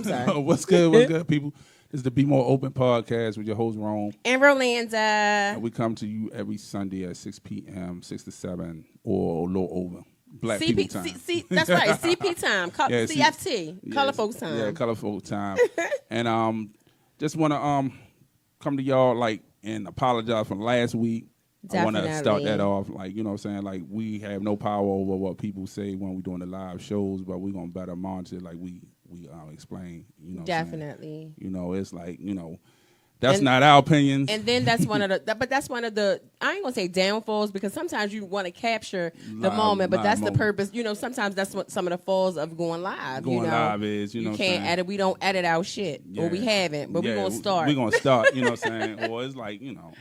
sorry. What's good, people? This is the Bmore Open Podcast with your host, Rome. And Rolanda. And we come to you every Sunday at 6 p.m., 6 to 7, or a little over. Black people time. That's right, CP time. CFT, Color Folks time. Yeah, Color Folks time. And just want to come to y'all, and apologize for last week. Definitely. I want to start that off, you know what I'm saying? We have no power over what people say when we're doing the live shows, but we're going to better monitor we explain, you know. Definitely. You know, it's that's not our opinions. And then that's one of the, I ain't going to say downfalls, because sometimes you want to capture the moment, but that's the purpose. You know, sometimes that's what some of the falls of going live. Live is, you can't edit. We don't edit our shit, or we haven't, but we're going to start. We're going to start, you know what I'm saying? Or it's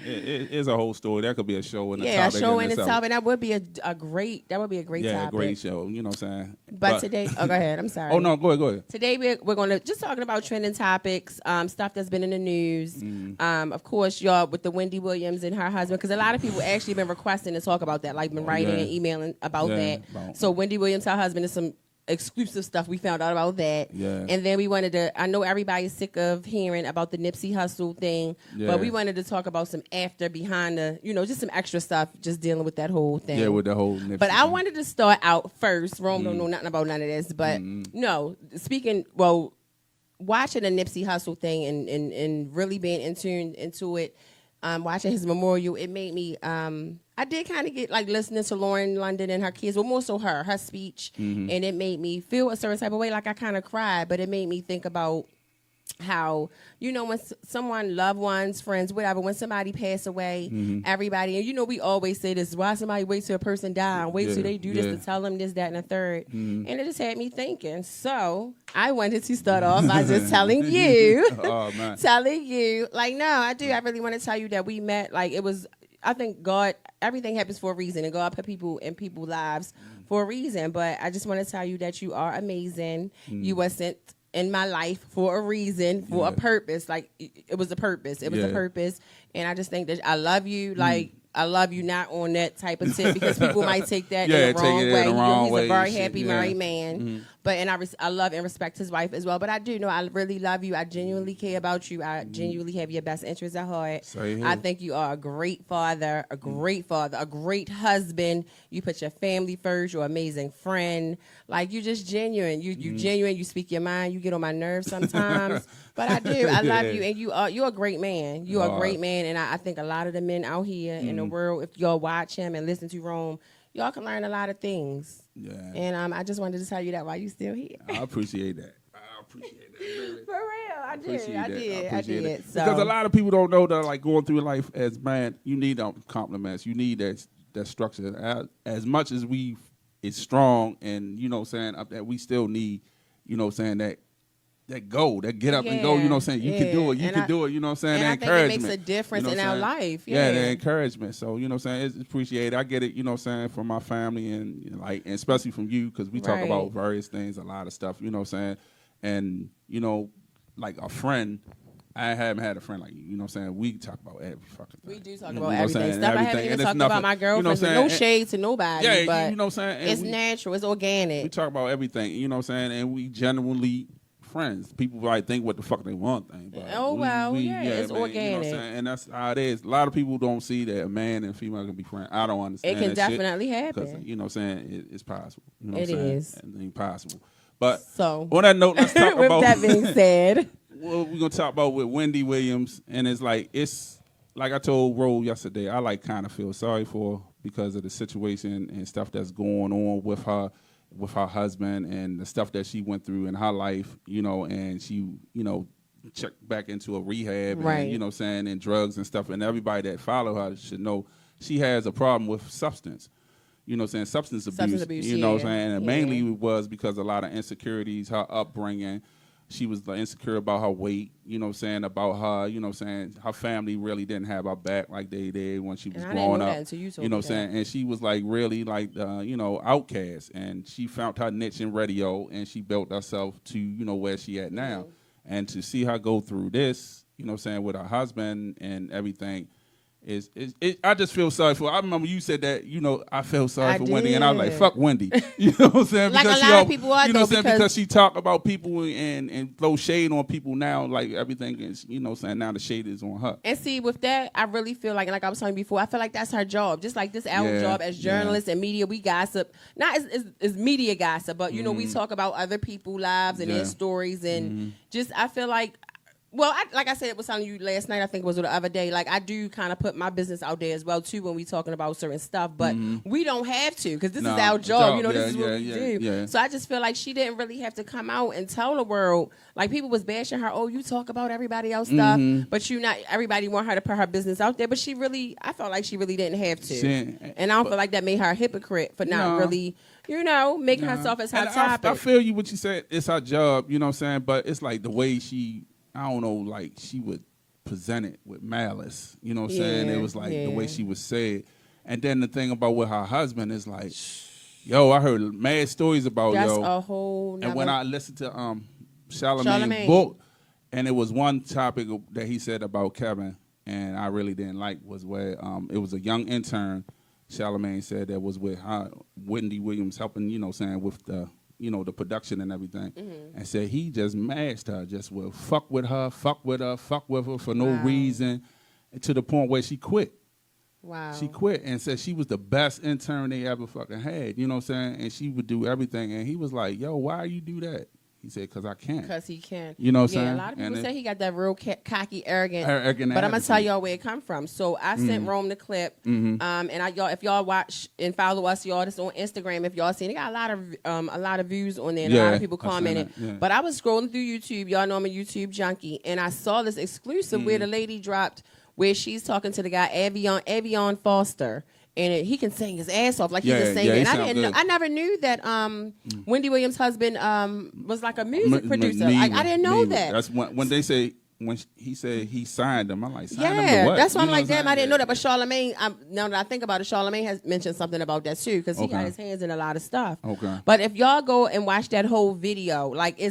it's a whole story. That could be a show in the topic. Yeah, a show in itself, and that would be a great topic. Yeah, great show, you know what I'm saying? But today, go ahead. I'm sorry. Oh, no, go ahead. Today we're going to just talking about trending topics, stuff that's been in the news. Of course, y'all, with the Wendy Williams and her husband, because a lot of people actually been requesting to talk about that, been writing and emailing about that. So Wendy Williams, her husband, is some exclusive stuff we found out about that. Yeah. And then we wanted to, I know everybody's sick of hearing about the Nipsey Hussle thing, but we wanted to talk about some behind the, just some extra stuff, just dealing with that whole thing. Yeah, with the whole Nipsey But I wanted to start out first. Rome don't know nothing about none of this, but no, watching the Nipsey Hussle thing and really being into it, watching his memorial, it made me, I did kind of get listening to Lauren London and her kids, well, more so her speech, and it made me feel a certain type of way, I kind of cried, but it made me think about how, when someone, loved ones, friends, whatever, when somebody pass away, everybody, and we always say this, why somebody wait till a person die and wait till they do this to tell them this, that, and the third. And it just had me thinking. So I wanted to start off by just telling you, no, I do. I really want to tell you that we met, it was, I think God, everything happens for a reason, and God put people in people's lives for a reason. But I just want to tell you that you are amazing. You were sent in my life for a reason, for a purpose. It was a purpose. It was a purpose. And I just think that I love you. I love you, not on that type of tip, because people might take that in the wrong way. He's a very happy married man. But I love and respect his wife as well. But I do know I really love you. I genuinely care about you. I genuinely have your best interests at heart. I think you are a great father, a great husband. You put your family first. You're an amazing friend. You're just genuine. You genuine. You speak your mind. You get on my nerves sometimes. But I do. I love you. And you're a great man. You're a great man. And I think a lot of the men out here in the world, if y'all watch him and listen to Rome, y'all can learn a lot of things. Yeah. And I just wanted to tell you that while you still here. I appreciate that. Really. For real, I did. So. Because a lot of people don't know that, going through life as man, you need compliments. You need that structure. As much as it's strong, and that we still need, that go, that get up and go, you can do it, you can do it, that I encouragement. think it makes a difference in our life. Yeah, the encouragement. So, it's appreciated. I get it, from my family and especially from you, because we talk about various things, a lot of stuff, and, a friend, I haven't had a friend like you, we talk about every fucking thing. We do talk about everything. Stuff I haven't even talked about my girlfriend. No shade to nobody. Yeah, but it's natural. It's organic. We talk about everything, and we genuinely friends. People think what the fuck they want thing. But it's organic. And that's how it is. A lot of people don't see that a man and female can be friends. I don't understand. It can definitely happen. Because it's possible. It is. It's possible. But so on that note, let's talk with about. That being said, well, we're gonna talk about with Wendy Williams, and it's like I told Ro yesterday. I kind of feel sorry for her because of the situation and stuff that's going on with her husband and the stuff that she went through in her life, and she, checked back into a rehab, and, and drugs and stuff, and everybody that follow her should know she has a problem with substance. Substance abuse, and mainly it was because a lot of insecurities, her upbringing. She was insecure about her weight, about her, her family really didn't have her back like they did when she was growing up. And she was really outcast, and she found her niche in radio, and she built herself to, where she at now. And to see her go through this, with her husband and everything, I just feel sorry for. I remember you said that. I felt sorry for Wendy, did. and I was like, "Fuck Wendy." You know what I'm saying? Like because a lot of people are, you know what I'm saying? because Because she talk about people and throw shade on people now. Like everything is, saying now the shade is on her. And see, with that, I really feel like I was telling you before, I feel like that's her job. Just like this our job as journalists and media, we gossip. Not as media gossip, but we talk about other people's lives and their stories, and just I feel like. Well, like I said, I was telling you last night, I think it was, or the other day, like I do kind of put my business out there as well, too, when we talking about certain stuff. But we don't have to, because this is our job. This is what we do. Yeah. So I just feel like she didn't really have to come out and tell the world. Like, people was bashing her, oh, you talk about everybody else stuff, but everybody want her to put her business out there. But I felt like she really didn't have to. And I don't feel like that made her a hypocrite for not really, making herself as her topic. I feel you what you said. It's her job, you know what I'm saying? But it's like the way I don't know, like she would present it with malice. You know what I'm saying? It was like the way she would say it. And then the thing about with her husband is like, yo, I heard mad stories about That's a whole And when I listened to Charlamagne's book, and it was one topic that he said about Kevin, and I really didn't like, was where it was a young intern, Charlamagne said, that was with Wendy Williams helping, with the the production and everything, and said he just mashed her, just will fuck with her for no reason, to the point where she quit. Wow. She quit and said she was the best intern they ever fucking had, you know what I'm saying? And she would do everything. And he was like, yo, why you do that? He said, because I can. Because he can. You know what I'm saying? A lot of people say he got that real cocky, arrogant. But I'm going to tell y'all where it come from. So I sent Rome the clip. And y'all, if y'all watch and follow us, y'all, this on Instagram. If y'all seen it, got a lot of views on there. And a lot of people commented. But I was scrolling through YouTube. Y'all know I'm a YouTube junkie. And I saw this exclusive where the lady dropped, where she's talking to the guy, Avion Foster. And he can sing his ass off like he's a singer. And I never knew that Wendy Williams' husband was like a music producer. I didn't know that. That's when they say, when he said he signed him, I'm like, signed him to what? That's why I'm like, damn, I didn't know that. But Charlamagne, now that I think about it, Charlamagne has mentioned something about that too, because he got his hands in a lot of stuff. Okay. But if y'all go and watch that whole video, like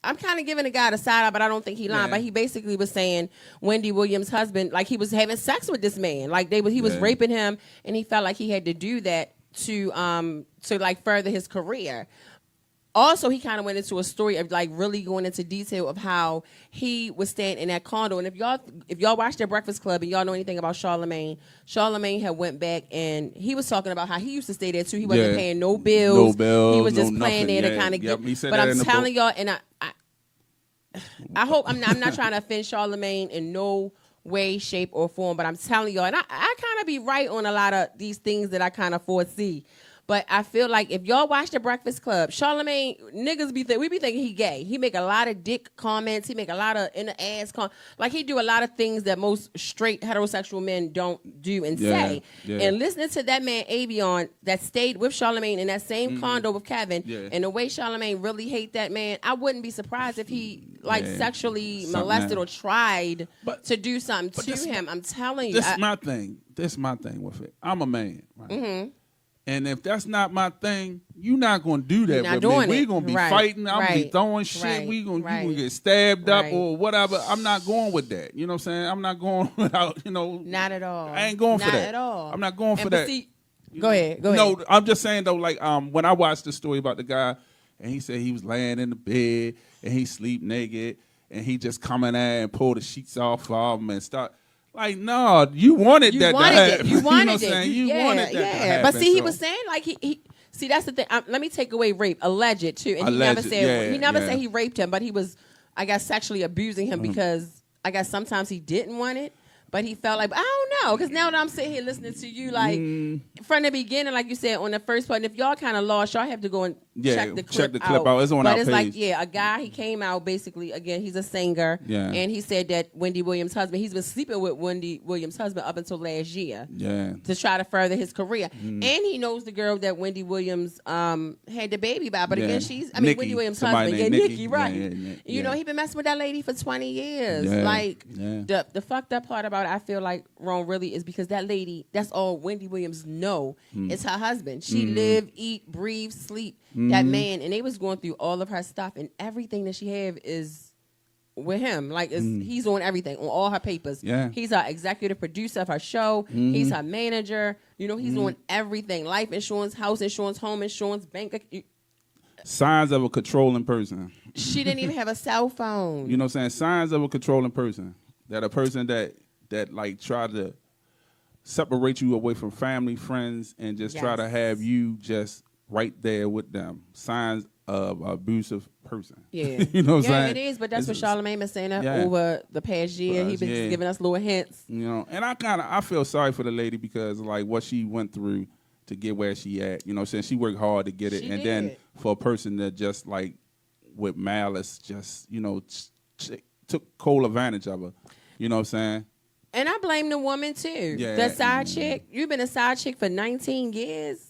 I'm kind of giving the guy the side eye, but I don't think he lied. But he basically was saying Wendy Williams' husband, like he was having sex with this man, like he was raping him, and he felt like he had to do that to like further his career. Also, he kind of went into a story of like really going into detail of how he was staying in that condo. And if y'all watch their Breakfast Club and y'all know anything about Charlamagne had went back and he was talking about how he used to stay there too. He wasn't paying no bills. He was just playing there to kind of get. But I'm telling y'all, and I hope I'm not trying to offend Charlamagne in no way, shape, or form. But I'm telling y'all, and I kind of be right on a lot of these things that I kind of foresee. But I feel like if y'all watch the Breakfast Club, Charlamagne, niggas we be thinking he gay. He make a lot of dick comments. He make a lot of in the ass like he do a lot of things that most straight heterosexual men don't do and say. Yeah. And listening to that man Avion that stayed with Charlamagne in that same condo with Kevin, and the way Charlamagne really hate that man, I wouldn't be surprised if he sexually molested or tried to do something to him. I'm telling you. This is my thing. This is my thing with it. I'm a man, right? And if that's not my thing, you're not going to do that with me. We're going to be fighting. I'm going to be throwing shit. You going to get stabbed up or whatever. I'm not going with that. You know what I'm saying? I'm not going without, Not at all. I ain't going for that. Not at all. I'm not going for that. See, go ahead. No, I'm just saying, though, like when I watched the story about the guy, and he said he was laying in the bed, and he sleep naked, and he just come in there and pull the sheets off of him and start. Like, no, you wanted that to happen. You wanted it. You wanted that to happen. But see, he was saying, like, he see, that's the thing. Let me take away rape. Alleged, too. And he never said he raped him, but he was, I guess, sexually abusing him because I guess sometimes he didn't want it. But he felt like, I don't know, because now that I'm sitting here listening to you, like, from the beginning, like you said, on the first part, if y'all kind of lost, y'all have to go and check the clip out. It's on our page. But it's like, a guy, he came out, basically, again, he's a singer, and he said that Wendy Williams' husband, he's been sleeping with Wendy Williams' husband up until last year to try to further his career. And he knows the girl that Wendy Williams had the baby by, but again, Wendy Williams' husband, Nikki, right. You know, he been messing with that lady for 20 years. The fucked up part about I feel like wrong really is because that lady, that's all Wendy Williams know. It's her husband. She live, eat, breathe, sleep that man, and they was going through all of her stuff, and everything that she have is with him. Like he's on everything, on all her papers. Yeah. He's her executive producer of her show. He's her manager. You know, he's on everything. Life insurance, house insurance, home insurance, bank. Signs of a controlling person. She didn't even have a cell phone. You know what I'm saying? Signs of a controlling person. That a person that like try to separate you away from family, friends, and just try to have you just right there with them. Signs of an abusive person. Yeah. You know what I'm saying? Yeah, it is, but that's what Charlamagne been saying over the past year. He been just giving us little hints. You know, and I feel sorry for the lady because like what she went through to get where she at. You know what I'm saying? She worked hard to get it. She and did. Then for a person that just like with malice just, you know, took cold advantage of her. You know what I'm saying? And I blame the woman too. Yeah. The side chick. You've been a side chick for 19 years.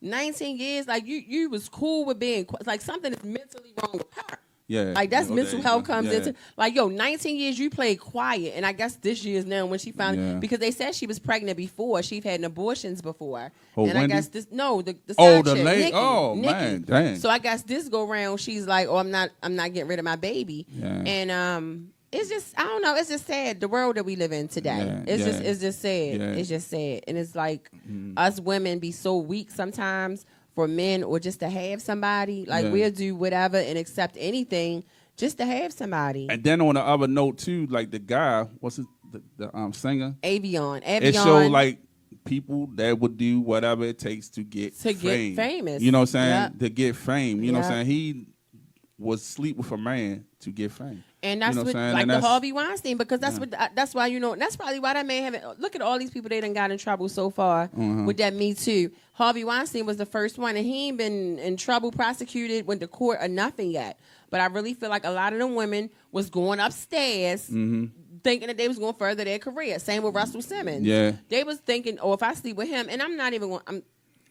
19 years. Like you was cool with being like something is mentally wrong with her. Yeah. Like that's mental health comes into like 19 years you played quiet, and I guess this year is now when she found because they said she was pregnant before. She'd had abortions before. Oh, and Wendy? I guess this the side chick, lady. Nikki, Oh Nikki. man, dang. So I guess this go round she's like, "Oh, I'm not getting rid of my baby." Yeah. And it's just I don't know, it's just sad the world that we live in today. Yeah, It's just sad. Yeah. It's just sad. And it's like us women be so weak sometimes for men or just to have somebody. Like we'll do whatever and accept anything just to have somebody. And then on the other note too, like the guy, what's his, the singer? Avion. It showed like people that would do whatever it takes to get famous. You know what I'm saying? Yep. To get fame. You know what I'm Yep. saying? He was sleep with a man to get fame. And that's you know what I'm saying? like And the that's- Harvey Weinstein, because that's why that's probably why that man haven't. Look at all these people they done got in trouble so far with that Me Too. Harvey Weinstein was the first one, and he ain't been in trouble, prosecuted, went to court or nothing yet. But I really feel like a lot of them women was going upstairs thinking that they was going to further their career. Same with Russell Simmons. Yeah. They was thinking, oh, if I sleep with him, and I'm not even going. I'm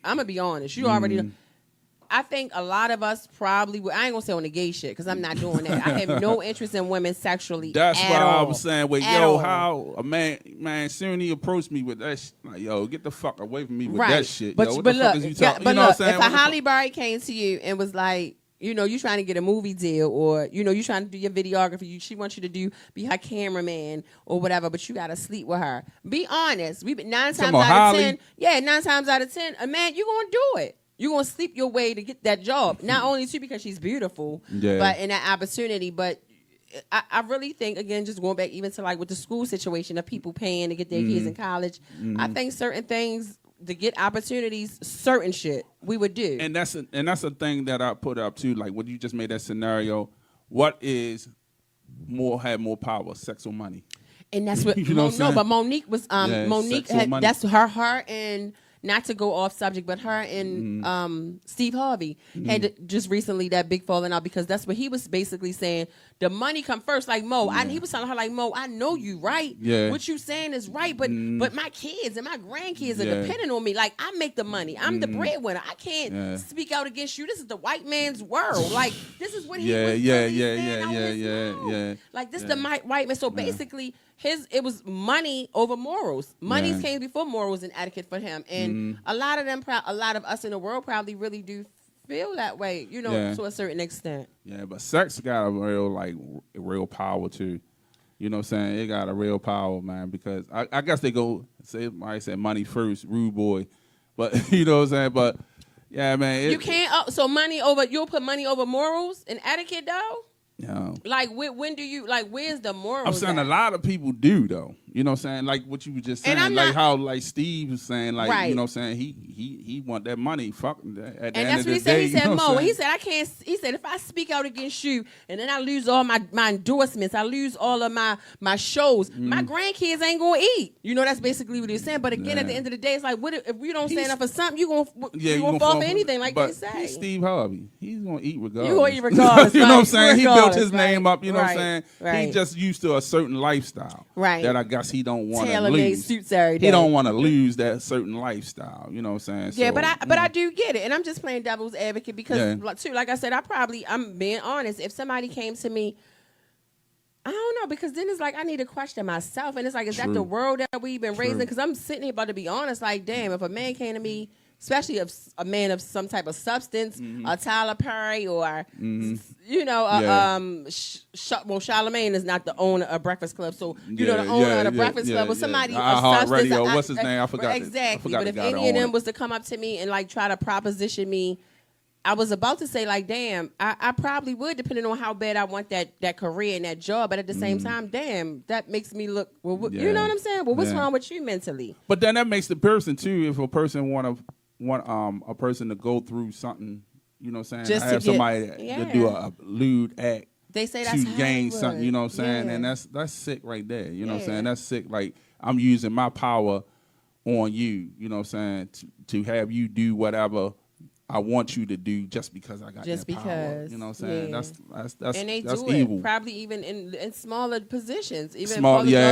gonna be honest. You already know. I think a lot of us probably would. I ain't gonna say on the gay shit because I'm not doing that. I have no interest in women sexually. That's at why all. I was saying, well, At yo, all. how a man soon he approached me with that like, yo, get the fuck away from me with Right. that shit. But, yo, what but the look, fuck is you talking? but You know look, what I'm saying? if a Holly Berry came to you and was like, you know, you trying to get a movie deal, or you know, you trying to do your videography, she wants you to be her cameraman or whatever, but you gotta sleep with her. Be honest. We 9 times out of 10, 9 times out of 10, a man, you gonna do it. You're going to sleep your way to get that job. Not only too because she's beautiful, but in that opportunity. But I really think, again, just going back even to like with the school situation of people paying to get their kids in college, I think certain things to get opportunities, certain shit we would do. And that's a thing that I put up too. Like when you just made that scenario, what is had more power, sex or money? And that's what You know what I'm saying? but Monique was Monique sex or had, money. that's her and not to go off subject, but her and Steve Harvey had just recently that big falling out because that's what he was basically saying. The money come first, like Mo. He was telling her like, Mo, I know you right. Yeah. What you saying is right, but my kids and my grandkids are depending on me. Like I make the money. I'm the breadwinner. I can't speak out against you. This is the white man's world. Like this is what he was Like this is the white man. So basically it was money over morals. Money came before morals and etiquette for him. And a lot of us in the world probably really do feel that way, you know, to a certain extent. Yeah, but sex got a real power too. You know what I'm saying? It got a real power, man, because I guess they go say I said money first, rude boy. But you know what I'm saying? But yeah, man. You can't you'll put money over morals and etiquette though? No. Like when do you where's the morals? I'm saying a lot of people do though. You know what I'm saying? Like what you were just saying, how Steve was saying, like you know what I'm saying, he want that money. Fuck at the and end that's of what he the said. day, He said, you know Mo, what I'm he said, I can't. He said, if I speak out against you and then I lose all my endorsements, I lose all of my shows, my grandkids ain't gonna eat. You know, that's basically what he's saying. But again, at the end of the day, it's like, what if you don't stand up for something, you gonna fall for anything, like they say. He's Steve Harvey. He's gonna eat regardless. You gonna eat regardless. You know what I'm saying? He built his Right. name up. You know what I'm saying? Right. He just used to a certain lifestyle. Right. That I guess he don't want to Tailor-made lose. suits every day. He don't want to lose that certain lifestyle. You know what I'm saying? Yeah, So, but I do get it, and I'm just playing devil's advocate because, too, like I said, I'm being honest. If somebody came to me, I don't know, because then it's like I need to question myself, and it's like, is that the world that we've been raised in? Because I'm sitting here about to be honest, like, damn, if a man came to me especially if a man of some type of substance, a Tyler Perry or Charlamagne is not the owner of Breakfast Club, so the owner of the Breakfast Club or somebody of substance. Radio, what's his name? I forgot. Exactly. But if any of them was to come up to me and like try to proposition me, I was about to say like, damn, I probably would, depending on how bad I want that career and that job. But at the same time, damn, that makes me look. Well, you know what I'm saying? Well, what's wrong with you mentally? But then that makes the person too. If a person want a person to go through something, you know what I'm saying? Just have somebody to do a lewd act. They say that's to gain something, you know what I'm saying? And that's sick right there. You know what I'm saying? That's sick. Like I'm using my power on you, you know what I'm saying, to have you do whatever I want you to do just because I got that power. You know what I'm saying? That's and they that's do evil. It probably even in smaller positions, even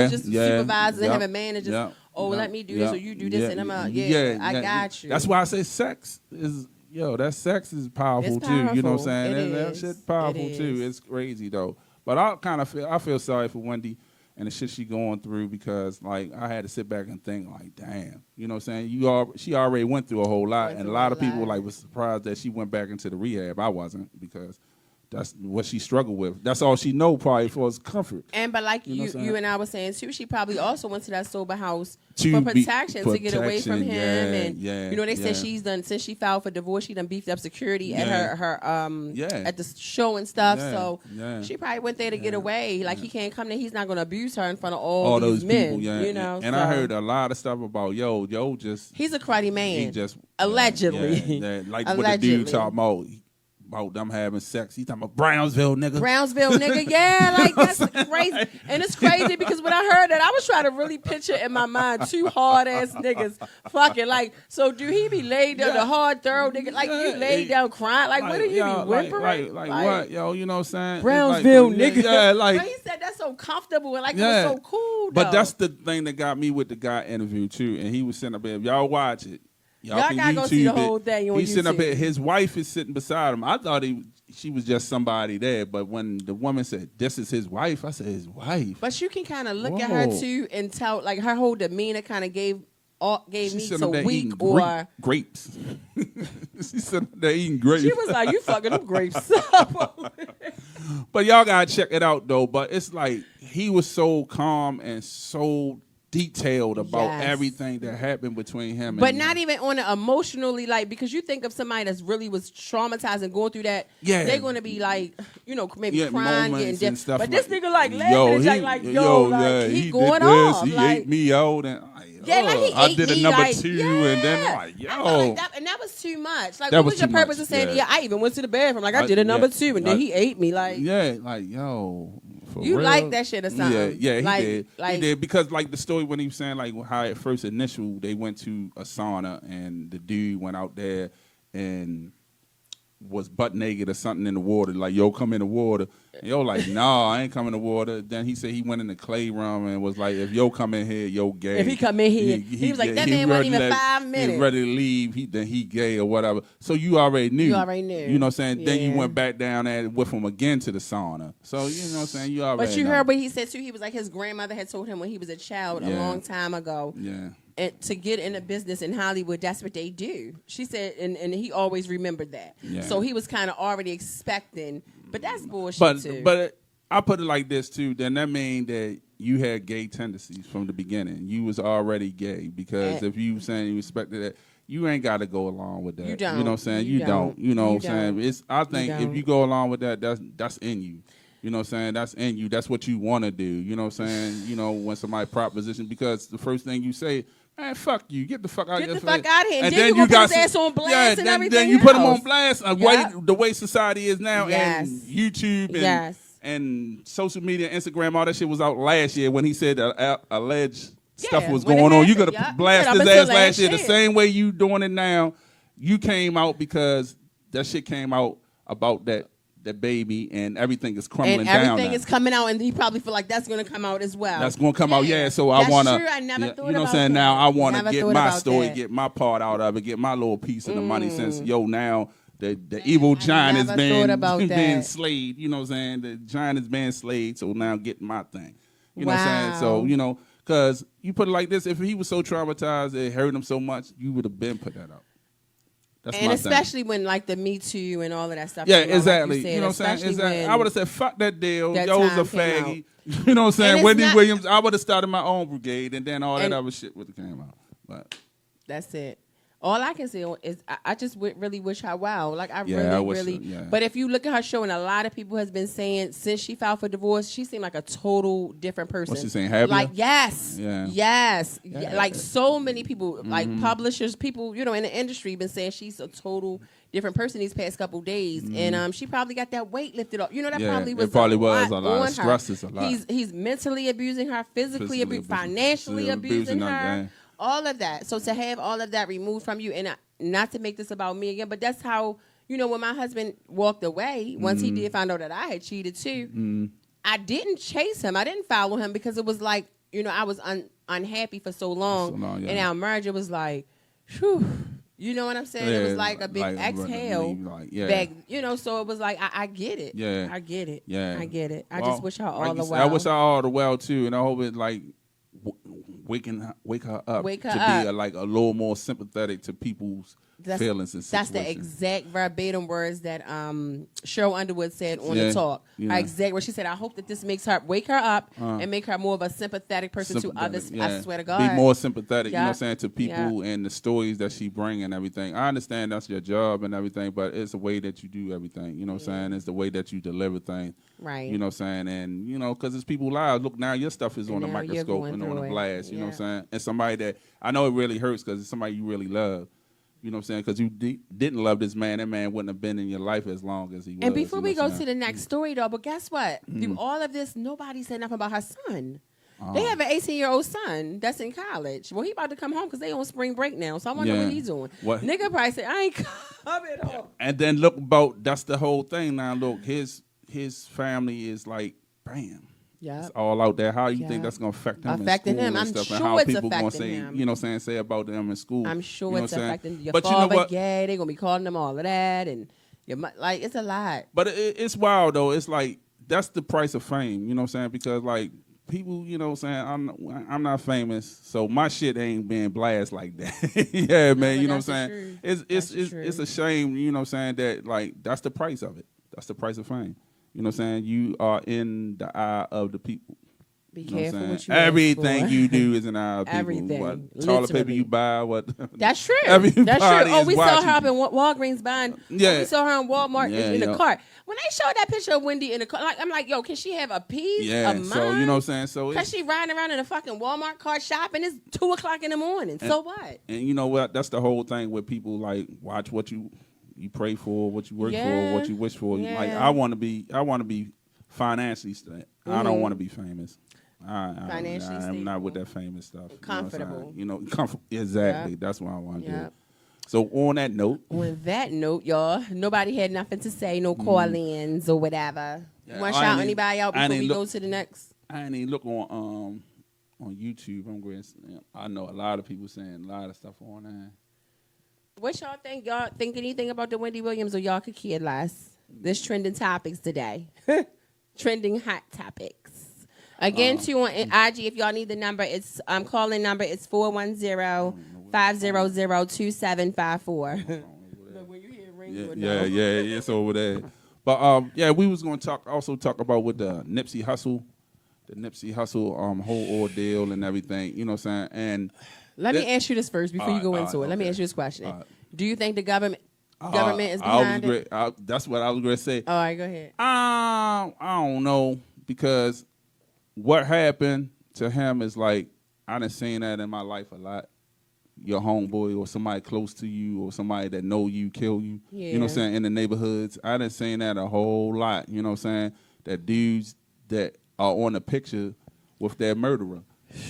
just supervisors and having managers. Let me do this or you do this, and I'm out. I got you. That's why I say sex is that sex is powerful too. You know what I'm saying? That shit's powerful too. It's crazy though. But I feel sorry for Wendy and the shit she going through, because like I had to sit back and think like, damn, you know what I'm saying? She already went through a whole lot, and a lot of people like was surprised that she went back into the rehab. I wasn't, because that's what she struggled with. That's all she know probably for his comfort. But like you and I were saying too, she probably also went to that sober house for protection to get away from him. They said she's done, since she filed for divorce, she done beefed up security at her at the show and stuff. So she probably went there to get away. Like he can't come there, he's not gonna abuse her in front of all these men. People, you know. And I heard a lot of stuff about yo just he's a cruddy man. He just allegedly. Like what the dude talking about them having sex. He talking about Brownsville nigga. Like that's crazy. And it's crazy because when I heard that, I was trying to really picture in my mind two hard ass niggas fucking like. So do he be laid down the hard thorough nigga? Like you laid down crying? Like what are you be whimpering? Like what? Yo, you know what I'm saying? Brownsville nigga. Yeah, like but he said that's so comfortable and like it was so cool. But that's the thing that got me with the guy interview too. And he was sitting up there. If y'all watch it. Y'all gotta go see the whole thing. He's sitting up there. His wife is sitting beside him. I thought she was just somebody there, but when the woman said, "This is his wife," I said, "His wife." But you can kind of look at her too and tell, like her whole demeanor kind of gave me so weak or grapes. She's sitting there eating grapes. She was like, "You fucking them grapes." But y'all gotta check it out though. But it's like he was so calm and so detailed about everything that happened between him but not even on it emotionally, like, because you think of somebody that's really was traumatized and going through that, they're going to be like, maybe crying, getting dead. But this nigga like laughing, he going off. He ate me out, and I did a number two, and then like, and that was too much. Like, what was your purpose of saying, I even went to the bathroom, like I did a number two, and then he ate me, like, you real? Like that shit or something? Yeah, he did because like the story when he was saying like how at first initial they went to a sauna and the dude went out there and was butt naked or something in the water, like, yo, come in the water. And yo, like, nah, I ain't coming in the water. Then he said he went in the clay room and was like, if yo come in here, yo gay. If he come in here, he was like, that man wasn't even 5 minutes. He ready to leave, then he gay or whatever. So you already knew. You know what I'm saying? Yeah. Then you went back down there with him again to the sauna. So, you know what I'm saying? You already But you heard what he said, too. He was like, his grandmother had told him when he was a child a long time ago. Yeah. And to get in a business in Hollywood, that's what they do. She said, and he always remembered that. Yeah. So he was kind of already expecting, but that's bullshit too. But I put it like this too. Then that means that you had gay tendencies from the beginning. You was already gay because if you saying you expected that, you ain't got to go along with that. You don't. You know what I'm saying? You don't. You know what I'm saying? I think if you go along with that, that's in you. You know what I'm saying? That's in you. That's what you want to do. You know what I'm saying? You know, when somebody proposition, because the first thing you say, man, fuck you. Get the fuck out of here. Get the fuck out of here. And then you put his ass on blast and everything then you put him on blast. The way society is now and YouTube and social media, Instagram, all that shit was out last year when he said alleged stuff was going on. You could have blasted his ass last year. The same way you doing it now. You came out because that shit came out about that baby and everything is crumbling down. And everything is coming out, and he probably feel like that's going to come out as well. That's going to come out, So I want to, I never thought you know what I'm saying? Now I want to get my story, get my part out of it, get my little piece of the money since, now the evil giant is being slayed. You know what I'm saying? The giant is being slayed, so now get my thing. You know what I'm saying? So, because you put it like this, if he was so traumatized, it hurt him so much, you would have been put that up. That's and my especially thing. when like the Me Too and all of that stuff. Yeah, came out, exactly. Like you, said, you know what I'm saying? Exactly. I would have said, fuck that deal. That Yo was a time came faggy. You know what I'm saying? it's Wendy not- Williams, I would have started my own brigade, and then all that And- other shit would have came out. But That's it. All I can say is I just really wish her well. Like I Yeah, I wish really. so, yeah. But if you look at her show, and a lot of people has been saying since she filed for divorce, she seemed like a total different person. What's she saying? Happier? Like yes, Yeah. yes, Yeah. like so many people, like publishers, people in the industry, been saying she's a total different person these past couple days, and she probably got that weight lifted off. You know that Yeah, probably it was probably a was lot a lot. on Stress her. is a lot. He's mentally abusing her, physically abusing, financially abusing abusing her, her. yeah. All of that. So to have all of that removed from you, and not to make this about me again, but that's how, when my husband walked away, once he did find out that I had cheated too, I didn't chase him. I didn't follow him because it was like, I was unhappy for so long. Yeah. And our marriage, it was like, whew. You know what I'm saying? Yeah, it was like a big like, exhale. yeah. Back, so it was like, I get it. Yeah. I get it. Yeah. I get it. I Well, just wish her all like the you said, well. I wish her all the well too, and I hope it like wake her up Wake her to up. be a little more sympathetic to people's feelings and situations. That's the exact verbatim words that Cheryl Underwood said on the talk. Yeah. Her exact words. She said, I hope that this makes her wake her up and make her more of a sympathetic person to others. Yeah. I swear to God. Be more sympathetic, Yeah. you know what I'm saying, to people and the stories that she bring and everything. I understand that's your job and everything, but it's the way that you do everything, you know what I'm saying? It's the way that you deliver things. Right. You know what I'm saying? And, because it's people's lives. Look, now your stuff is on the now you're microscope going and on through a it. blast, you know what I'm Yeah. saying? And somebody that, I know it really hurts because it's somebody you really love. You know what I'm saying? Because you didn't love this man. That man wouldn't have been in your life as long as he was. And before you know we what go I'm to saying? the next story, though, but guess what? Through all of this, nobody said nothing about her son. They have an 18-year-old son that's in college. Well, he about to come home because they on spring break now. So I wonder what he's doing. What? Nigga probably said, I ain't coming home. And then look that's the whole thing now. Look, his family is like, bam. Yeah. It's all out there. How you think Yep. that's gonna affect him Affecting in school him. and I'm stuff? sure and how it's people gonna affecting say, him. you know what I'm saying, say about them in school. I'm sure you know it's what I'm saying? affecting your But father. you know what? Gay. They're gonna be calling them all of that, and like it's a lot. But it's wild though. It's like that's the price of fame. You know what I'm saying? Because like people, you know what I'm saying, I'm not famous, so my shit ain't being blast like that. Yeah, man. You know what I'm saying? It's a shame. You know what I'm saying, that like that's the price of it. That's the price of fame. You know what I'm saying? You are in the eye of the people. Be You know careful what you Everything ask for. you do is in our people. Everything. What toilet paper Literally. you buy, what That's true. everybody That's true. Oh, is we saw watching her up you. in Walgreens buying. Yeah. We saw her in Walmart Yeah, in the yeah. cart. When they showed that picture of Wendy in the car, like, I'm like, yo, can she have a piece Yeah, of mine? so you know what I'm saying? So Because it's, she riding around in a fucking Walmart cart shopping. It's 2:00 in the morning. So what? and you know what? That's the whole thing where people like watch what you pray for, what you work for, Yeah. what you wish for. Yeah. Like I want to be financially stable. I don't want to be famous. Financially I'm not with stable. that famous stuff. Comfortable. You know what I'm saying? Comfortable. Exactly. Yep. That's what I want to do. Yep. So on that note, y'all, nobody had nothing to say, no call-ins or whatever. Yeah, Want to I shout ain't- anybody out I before ain't we look- go to the next? I ain't even look on YouTube. I'm going. I know a lot of people saying a lot of stuff on there. What y'all think? Y'all think anything about the Wendy Williams, or y'all could care less? This trending topics today. Trending hot topics. Again, too, on IG, if y'all need the number, it's calling number. It's 410-500-2754. When you hear ring, you would know. Yeah, it's over there. But we was gonna talk about with the Nipsey Hussle, whole ordeal and everything. You know what I'm saying? And Let me ask you this first before you go into it. Let me ask you this question. Do you think the government is behind it? That's what I was going to say. All right, go ahead. I don't know, because what happened to him is like, I done seen that in my life a lot. Your homeboy or somebody close to you or somebody that know you kill you. You know what I'm saying? In the neighborhoods. I done seen that a whole lot. You know what I'm saying? That dudes that are on the picture with their murderer.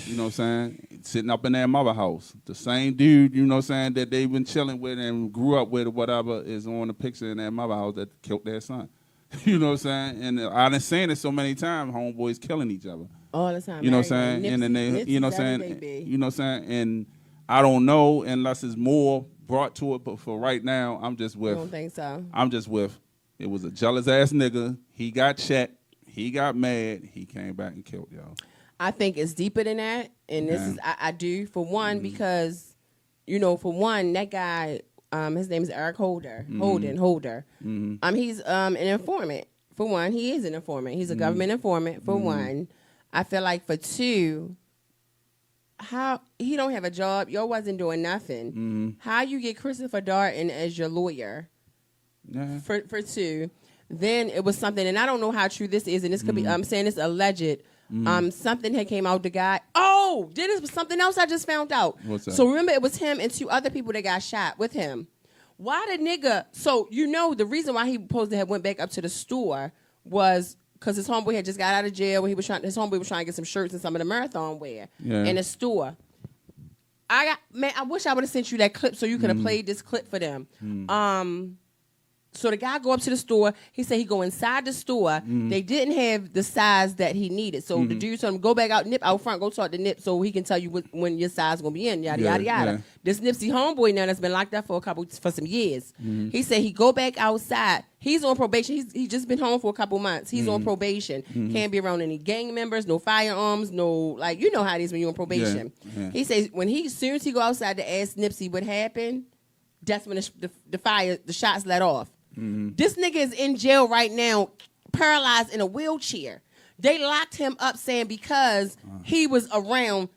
You know what I'm saying? Sitting up in their mother house. The same dude, you know what I'm saying, that they've been chilling with and grew up with or whatever is on the picture in their mother house that killed their son. You know what I'm saying? And I done seen it so many times, homeboys killing each other. All the time. You know what I'm saying? You know what I'm saying? You know what I'm saying? And I don't know unless it's more brought to it, but for right now, I'm just with. I don't think so. I'm just with. It was a jealous ass nigga. He got checked. He got mad. He came back and killed y'all. I think it's deeper than that, and this is I do for one because, for one, that guy His name is Eric Holder. Holder. He's an informant. For one, he is an informant. He's a government informant. For one, I feel like for two, how he don't have a job. Y'all wasn't doing nothing. How you get Christopher Darden as your lawyer? For two, then it was something, and I don't know how true this is, and this could be. I'm saying it's alleged. Something had came out. The guy. Oh, this was something else I just found out. What's that? So remember, it was him and two other people that got shot with him. Why the nigga? So the reason why he supposed to have went back up to the store was because his homeboy had just got out of jail. When his homeboy was trying to get some shirts and some of the marathon wear in the store. I wish I would have sent you that clip so you could have played this clip for them. So the guy go up to the store. He said he go inside the store. They didn't have the size that he needed. So the dude told him, go back out, Nip out front, go talk to Nip so he can tell you when your size going to be in, yada, yada, yada. This Nipsey homeboy now that's been locked up for some years. He said he go back outside. He's on probation. He just been home for a couple months. He's on probation. Can't be around any gang members, no firearms, no, you know how it is when you're on probation. He says as soon as he go outside to ask Nipsey what happened, that's when the shots let off. This nigga is in jail right now, paralyzed in a wheelchair. They locked him up saying because he was around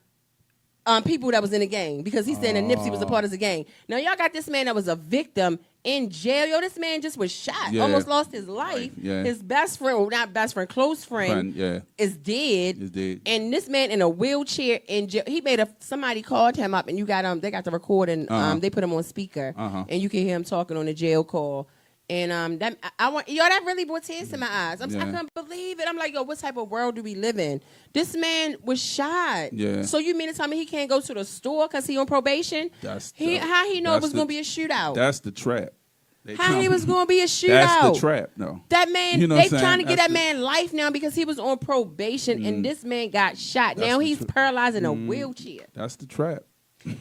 people that was in the gang, because he's saying that Nipsey was a part of the gang. Now y'all got this man that was a victim in jail. Yo, this man just was shot, almost lost his life. His best friend, well, not best friend, close friend, is dead. And this man in a wheelchair in jail. He somebody called him up, and you got they got the recording. They put him on speaker, and you can hear him talking on the jail call. And that really brought tears to my eyes. I couldn't believe it. I'm like, yo, what type of world do we live in? This man was shot. So you mean to tell me he can't go to the store because he on probation? How he know it was going to be a shootout? That's the trap. How he was going to be a shootout? That's the trap, no. That man, they trying to get that man life now because he was on probation, and this man got shot. Now he's paralyzed in a wheelchair. That's the trap.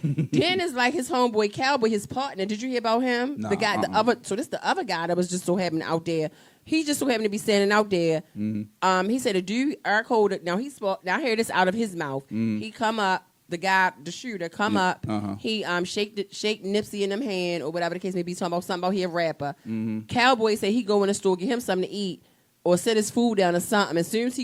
Then is like his homeboy Cowboy, his partner. Did you hear about him? Nah, the guy, the other guy that was just so happened out there. He just so happened to be standing out there. He said the dude Eric Holder. Now I hear this out of his mouth. He come up, the guy, the shooter, come up. He shake Nipsey in them hand or whatever the case may be. Talking about something about he a rapper. Cowboy said he go in the store, get him something to eat or set his food down or something. As soon as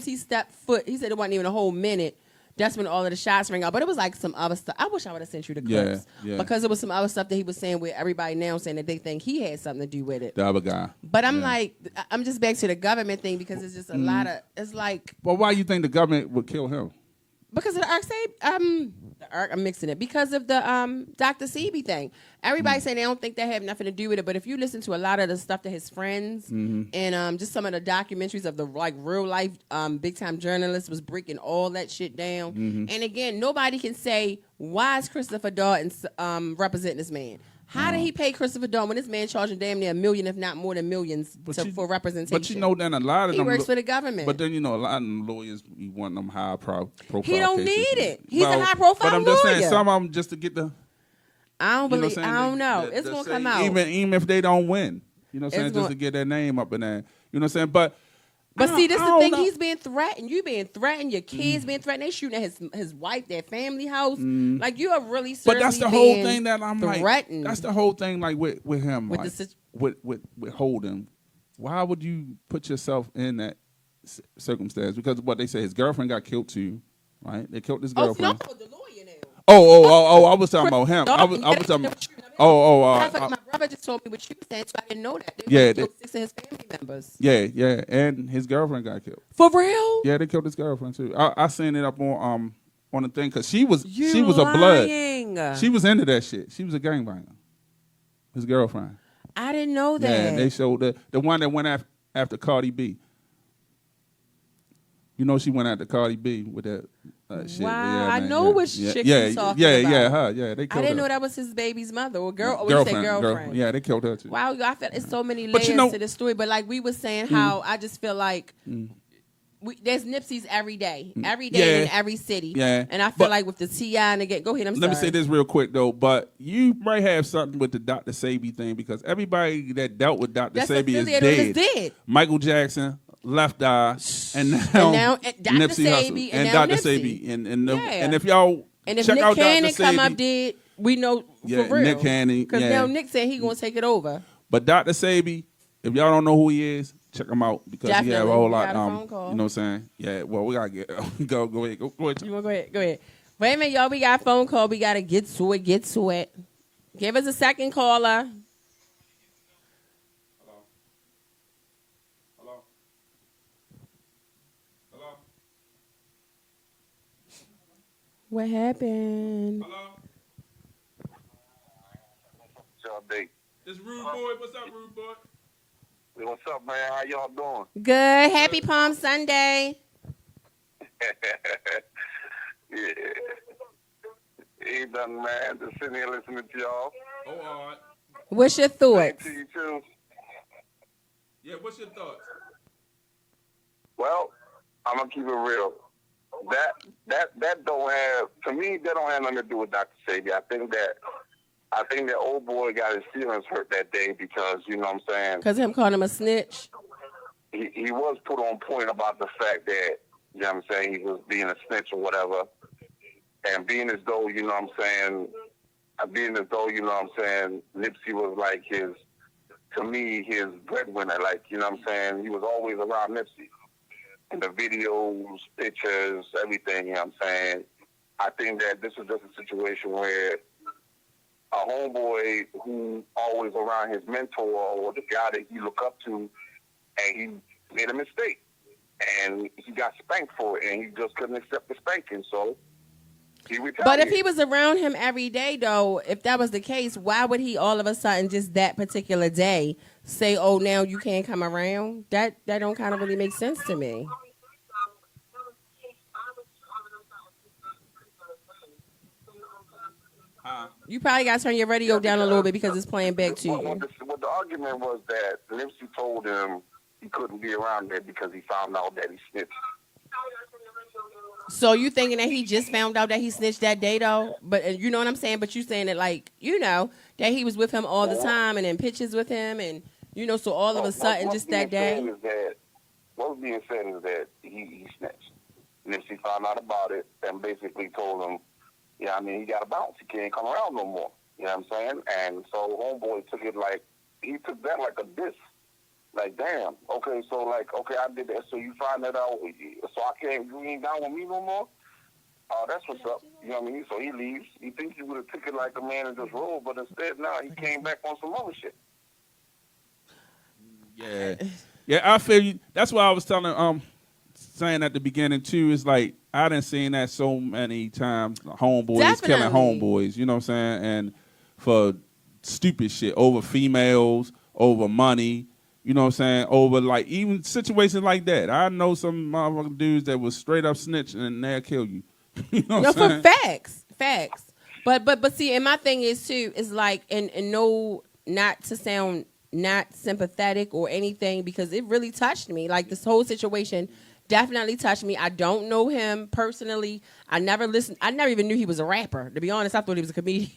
he stepped foot, he said it wasn't even a whole minute. That's when all of the shots rang out. But it was like some other stuff. I wish I would have sent you the clips. Because it was some other stuff that he was saying where everybody now saying that they think he had something to do with it. The other guy. But I'm like, I'm just back to the government thing because it's just a lot of, it's like. Well, why you think the government would kill him? Because of the I'm mixing it. Because of the Dr. Sebi thing. Everybody saying they don't think that have nothing to do with it. But if you listen to a lot of the stuff that his friends and just some of the documentaries of the real life big time journalists was breaking all that shit down. And again, nobody can say why is Christopher Darden representing this man. How did he pay Christopher Darden when this man charging damn near $1 million, if not more than millions, for representation? But you know, then a lot of he them works for the government. But then a lot of them lawyers, you want them high profile. He don't need it. He's a high profile lawyer. But I'm just saying, some of them just to get the. I don't believe. I don't know. It's gonna come out. Even if they don't win, you know what I'm saying, just to get their name up in there. You know what I'm saying, but. But see, this is the thing. He's being threatened. You being threatened. Your kids being threatened. They shooting at his wife, their family house. Like you are really seriously. But that's the whole thing that I'm threatened. That's the whole thing. Like with him, with Holden. Why would you put yourself in that circumstance? Because what they say, his girlfriend got killed too, right? They killed his girlfriend. Oh, the lawyer now. Oh! I was talking about him. I was talking. My brother just told me what you were saying, so I didn't know that. They killed 6 of his family members. Yeah, and his girlfriend got killed. For real? Yeah, they killed his girlfriend too. I seen it up on the thing because she was lying. A blood. She was into that shit. She was a gangbanger. His girlfriend. I didn't know that. Yeah, they showed the one that went after Cardi B. You know she went after Cardi B with that shit. Wow, yeah, I know which chick you're talking about. Her. Yeah, they killed her. I didn't know that was his baby's mother or girlfriend. Yeah, they killed her too. Wow, I feel it's so many layers to this story. But like we were saying, how I just feel like there's Nipsey's every day in every city. Yeah, and I feel like with the T.I. and again, go ahead. Let me say this real quick though, but you might have something with the Dr. Sebi thing because everybody that dealt with Dr. Sebi is dead. Michael Jackson. Left Eye, and now Nipsey Hussle, and Dr. Sebi, and if y'all and if check Nick out Cannon Dr. come Sebi, up dead, we know Yeah, for real. Nick Cannon. Because Yeah. now Nick said he gonna take it over. But Dr. Sabi, if y'all don't know who he is, check him out because he have a whole lot. We got a phone call. You know what I'm saying? Yeah. Well, we gotta get go ahead. Go ahead. You want to go ahead? Wait a minute, y'all. We got a phone call. We gotta get to it. Get to it. Give us a second, caller. Hello. What happened? Hello. Y'all day. This Rude Boy. What's up, Rude Boy? Hey, what's up, man? How y'all doing? Good. Happy Palm Sunday. Yeah. Ain't nothing, man. Just sitting here listening to y'all. Oh, all right. What's your thoughts? To you too. Yeah. What's your thoughts? Well, I'm gonna keep it real. That don't have, to me, that don't have nothing to do with Dr. Sabi. I think that old boy got his feelings hurt that day because, you know what I'm saying? Because him calling him a snitch. He was put on point about the fact that, you know what I'm saying, he was being a snitch or whatever. And being as though, you know what I'm saying, Nipsey was like to me, his breadwinner. Like, you know what I'm saying, he was always around Nipsey. In the videos, pictures, everything, you know what I'm saying. I think that this is just a situation where a homeboy who always around his mentor or the guy that he look up to, and he made a mistake. And he got spanked for it, and he just couldn't accept the spanking, so he retaliated. But if he was around him every day, though, if that was the case, why would he all of a sudden just that particular day say, "Oh, now you can't come around"? That don't kind of really make sense to me. You probably got to turn your radio down a little bit because it's playing back to you. What the argument was that Nipsey told him he couldn't be around there because he found out that he snitched. So you thinking that he just found out that he snitched that day, though? But you know what I'm saying? But you saying that, like, you know, that he was with him all the time and in pictures with him and, you know, so all of a sudden just that day? What's being said is that he snitched. Nipsey found out about it and basically told him, yeah, I mean, he got to bounce. He can't come around no more. You know what I'm saying? And so homeboy took it like, he took that like a diss. Like, damn, okay, so like, okay, I did that, so you find that out, so I can't, you ain't down with me no more? Oh, that's what's up. You know what I mean? So he leaves. He thinks he would have took it like a man and just rolled, but instead, now he came back on some other shit. Yeah. Yeah, I feel you. That's why I was saying at the beginning, too, is like, I done seen that so many times, homeboys killing homeboys, you know what I'm saying? And for stupid shit, over females, over money, you know what I'm saying? Over, like, even situations like that. I know some motherfucking dudes that was straight up snitch and they'll kill you. You know what I'm saying? For facts. But see, and my thing is, too, is like, and no, not to sound not sympathetic or anything, because it really touched me. Like, this whole situation definitely touched me. I don't know him personally. I never even knew he was a rapper. To be honest, I thought he was a comedian.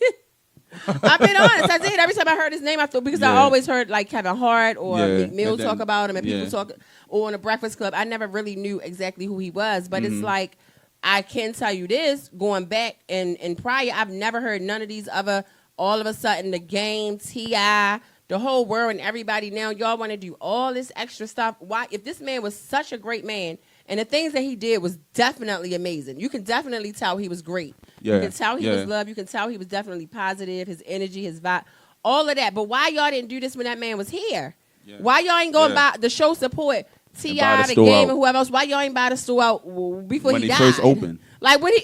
I've been honest. I did. Every time I heard his name, I thought, because I always heard like Kevin Hart or Meek Mill talk about him, and people talk, or on the Breakfast Club. I never really knew exactly who he was, but it's like, I can tell you this, going back and prior, I've never heard none of these other, all of a sudden, the Game, T.I., the whole world and everybody now, y'all want to do all this extra stuff. Why? If this man was such a great man, and the things that he did was definitely amazing. You can definitely tell he was great. Yeah. You can tell he was loved. You can tell he was definitely positive, his energy, his vibe, all of that. But why y'all didn't do this when that man was here? Yeah. Why y'all ain't going by the show support, T.I., the Game, and whoever else? Why y'all ain't buy the store out before he died? When he first opened. Like, when he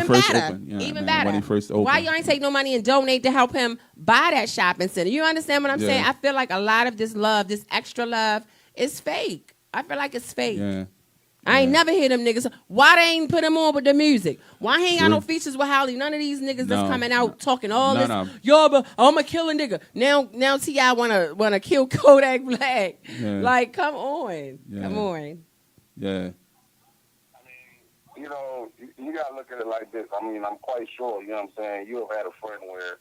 first opened. Why y'all ain't take no money and donate to help him buy that shopping center? You understand what I'm saying? I feel like a lot of this love, this extra love, is fake. I feel like it's fake. Yeah. I ain't never hear them niggas. Why they ain't put him on with the music? Why he ain't got no features with Holly? None of these niggas that's coming out talking all this. Yo, but I'm a killing nigga. Now T.I. wanna kill Kodak Black. Yeah. Like, come on. Yeah. Come on. Yeah. You know, you gotta look at it like this. I mean, I'm quite sure, you know what I'm saying, you have had a friend where,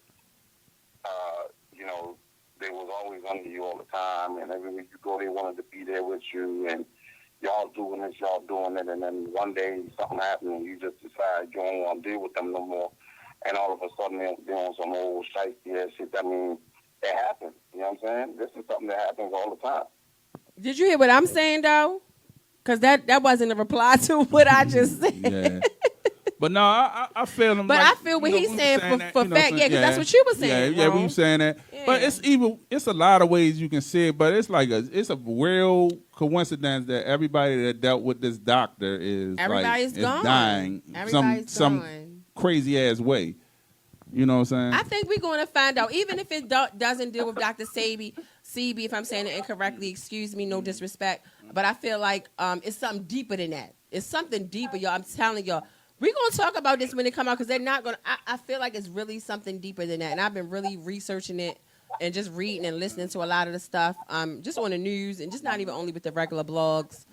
you know, they was always under you all the time, and everywhere you go, they wanted to be there with you, and y'all doing this, y'all doing it, and then one day something happened, and you just decide you don't want to deal with them no more. and all of a sudden they're on some old shite shit. I mean, it happens. You know what I'm saying? This is something that happens all the time. Did you hear what I'm saying though? Because that wasn't a reply to what I just said. Yeah. But no, I feel him. But like, I feel what he's saying for that, fact. Yeah, because that's what you were saying. Yeah, we were saying that. Yeah. But it's a lot of ways you can see it. But it's like it's a real coincidence that everybody that dealt with this doctor is everybody's gone. Dying some crazy ass way. You know what I'm saying? I think we're going to find out, even if it doesn't deal with Dr. CB, if I'm saying it incorrectly, excuse me, no disrespect. But I feel like it's something deeper than that. It's something deeper, y'all. I'm telling y'all. We're going to talk about this when it come out because they're not going to. I feel like it's really something deeper than that. And I've been really researching it and just reading and listening to a lot of the stuff just on the news and just not even only with the regular blogs.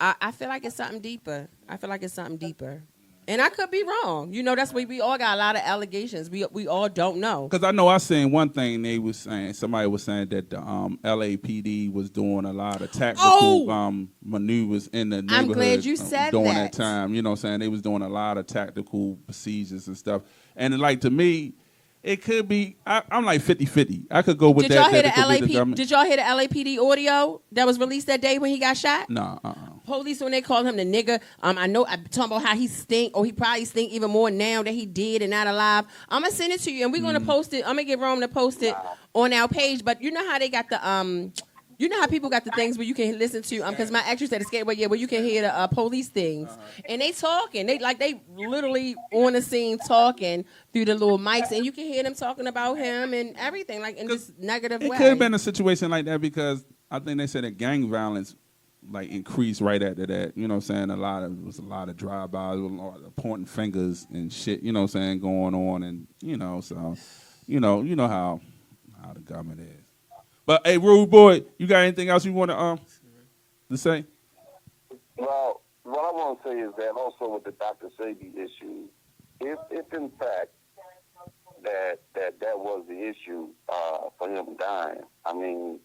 I feel like it's something deeper. And I could be wrong. You know, that's why we all got a lot of allegations. We all don't know. Because I know I seen one thing somebody was saying that the LAPD was doing a lot of tactical maneuvers in the neighborhood. I'm glad you said during that. time. You know what I'm saying? They was doing a lot of tactical procedures and stuff. And like to me, it could be, I'm like 50-50. I could go with that. Did y'all hear the LAPD audio that was released that day when he got shot? No. Police, when they called him the nigga, I know I'm talking about how he stink, or he probably stink even more now that he dead and not alive. I'm going to send it to you, and we're going to post it. I'm going to get Rome to post it on our page. But you know how they got the, you know how people got the things where you can listen to, because my actress at the skateboard, where you can hear the police things. And they talking. They literally on the scene talking through the little mics, and you can hear them talking about him and everything, like in this negative way. It could have been a situation like that because I think they said that gang violence like increased right after that. You know what I'm saying? It was a lot of drive-bys, a lot of pointing fingers and shit, you know what I'm saying, going on. And, you know, so, you know how the government is. But, hey, Rude Boy, you got anything else you want to say? Well, what I want to say is that also with the Dr. Sebi issue, if in fact that was the issue for him dying, I mean,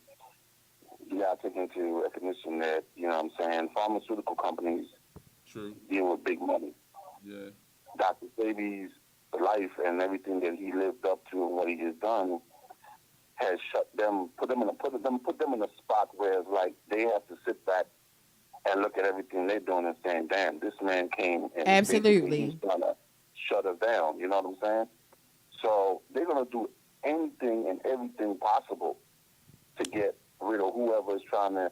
you got to take into recognition that, you know what I'm saying, pharmaceutical companies deal with big money. Yeah. Dr. Sebi's life and everything that he lived up to and what he has done has put them in a spot where it's like they have to sit back and look at everything they're doing and saying, damn, this man came and absolutely he's trying to shut us down. You know what I'm saying? So they're going to do anything and everything possible to get rid of whoever is trying to,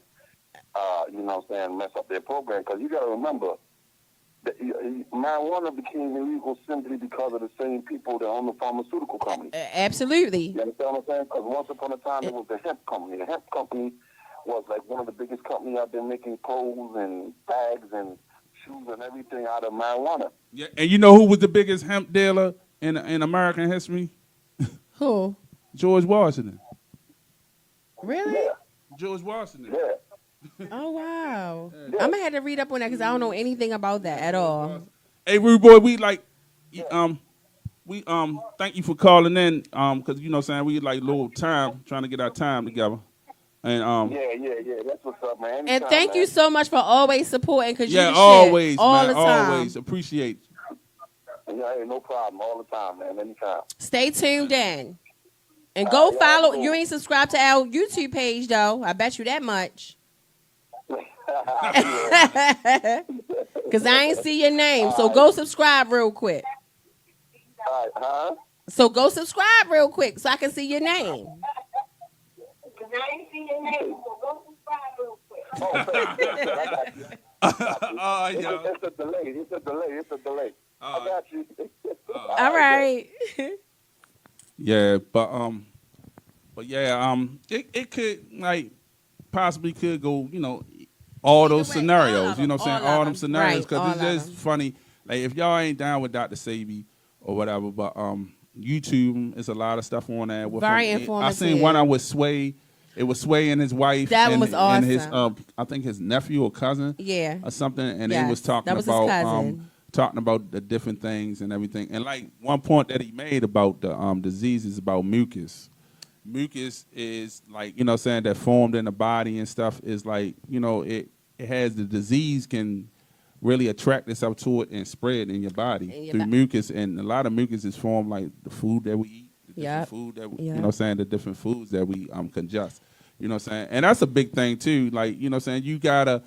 you know what I'm saying, mess up their program. Because you got to remember, that marijuana became illegal simply because of the same people that own the pharmaceutical company. Absolutely. You understand what I'm saying? Because once upon a time, it was the hemp company. The hemp company was like one of the biggest companies out there making clothes and bags and shoes and everything out of marijuana. Yeah, and you know who was the biggest hemp dealer in American history? Who? George Washington. Really? Yeah. George Washington. Yeah. Oh, wow. Yeah. I'm going to have to read up on that because I don't know anything about that at all. Hey, Rude Boy, we thank you for calling in because, you know what I'm saying, we like a little time, trying to get our time together. And Yeah. That's what's up, man. Anytime, and thank you so much for always supporting because you always, shit all man, the time. Always. Appreciate you. Yeah, hey, no problem. All the time, man. Anytime. Stay tuned in. And go follow. You ain't subscribed to our YouTube page, though. I bet you that much. Because I ain't see your name. So go subscribe real quick. All right, huh? So go subscribe real quick so I can see your name. Because I ain't see your name. So go subscribe real quick. Oh, yeah. It's a delay. I got you. All right. Yeah, but yeah, it could like possibly could go, you know, all those scenarios, you know what I'm saying? All them scenarios, because it's just funny. Like if y'all ain't down with Dr. Sebi or whatever, but YouTube is a lot of stuff on there. With very him. informative. I seen one with Sway. It was Sway and his wife. That one was awesome. And his, I think his nephew or cousin. Yeah. Or something, and he was talking about the different things and everything. And like one point that he made about the diseases about mucus. Mucus is like, you know what I'm saying, that formed in the body and stuff is like, you know, it has the disease can really attract itself to it and spread in your body through mucus. And a lot of mucus is formed like the food that we eat, the different food that we, you know what I'm saying, the different foods that we congest. You know what I'm saying? And that's a big thing too. Like, you know what I'm saying, you gotta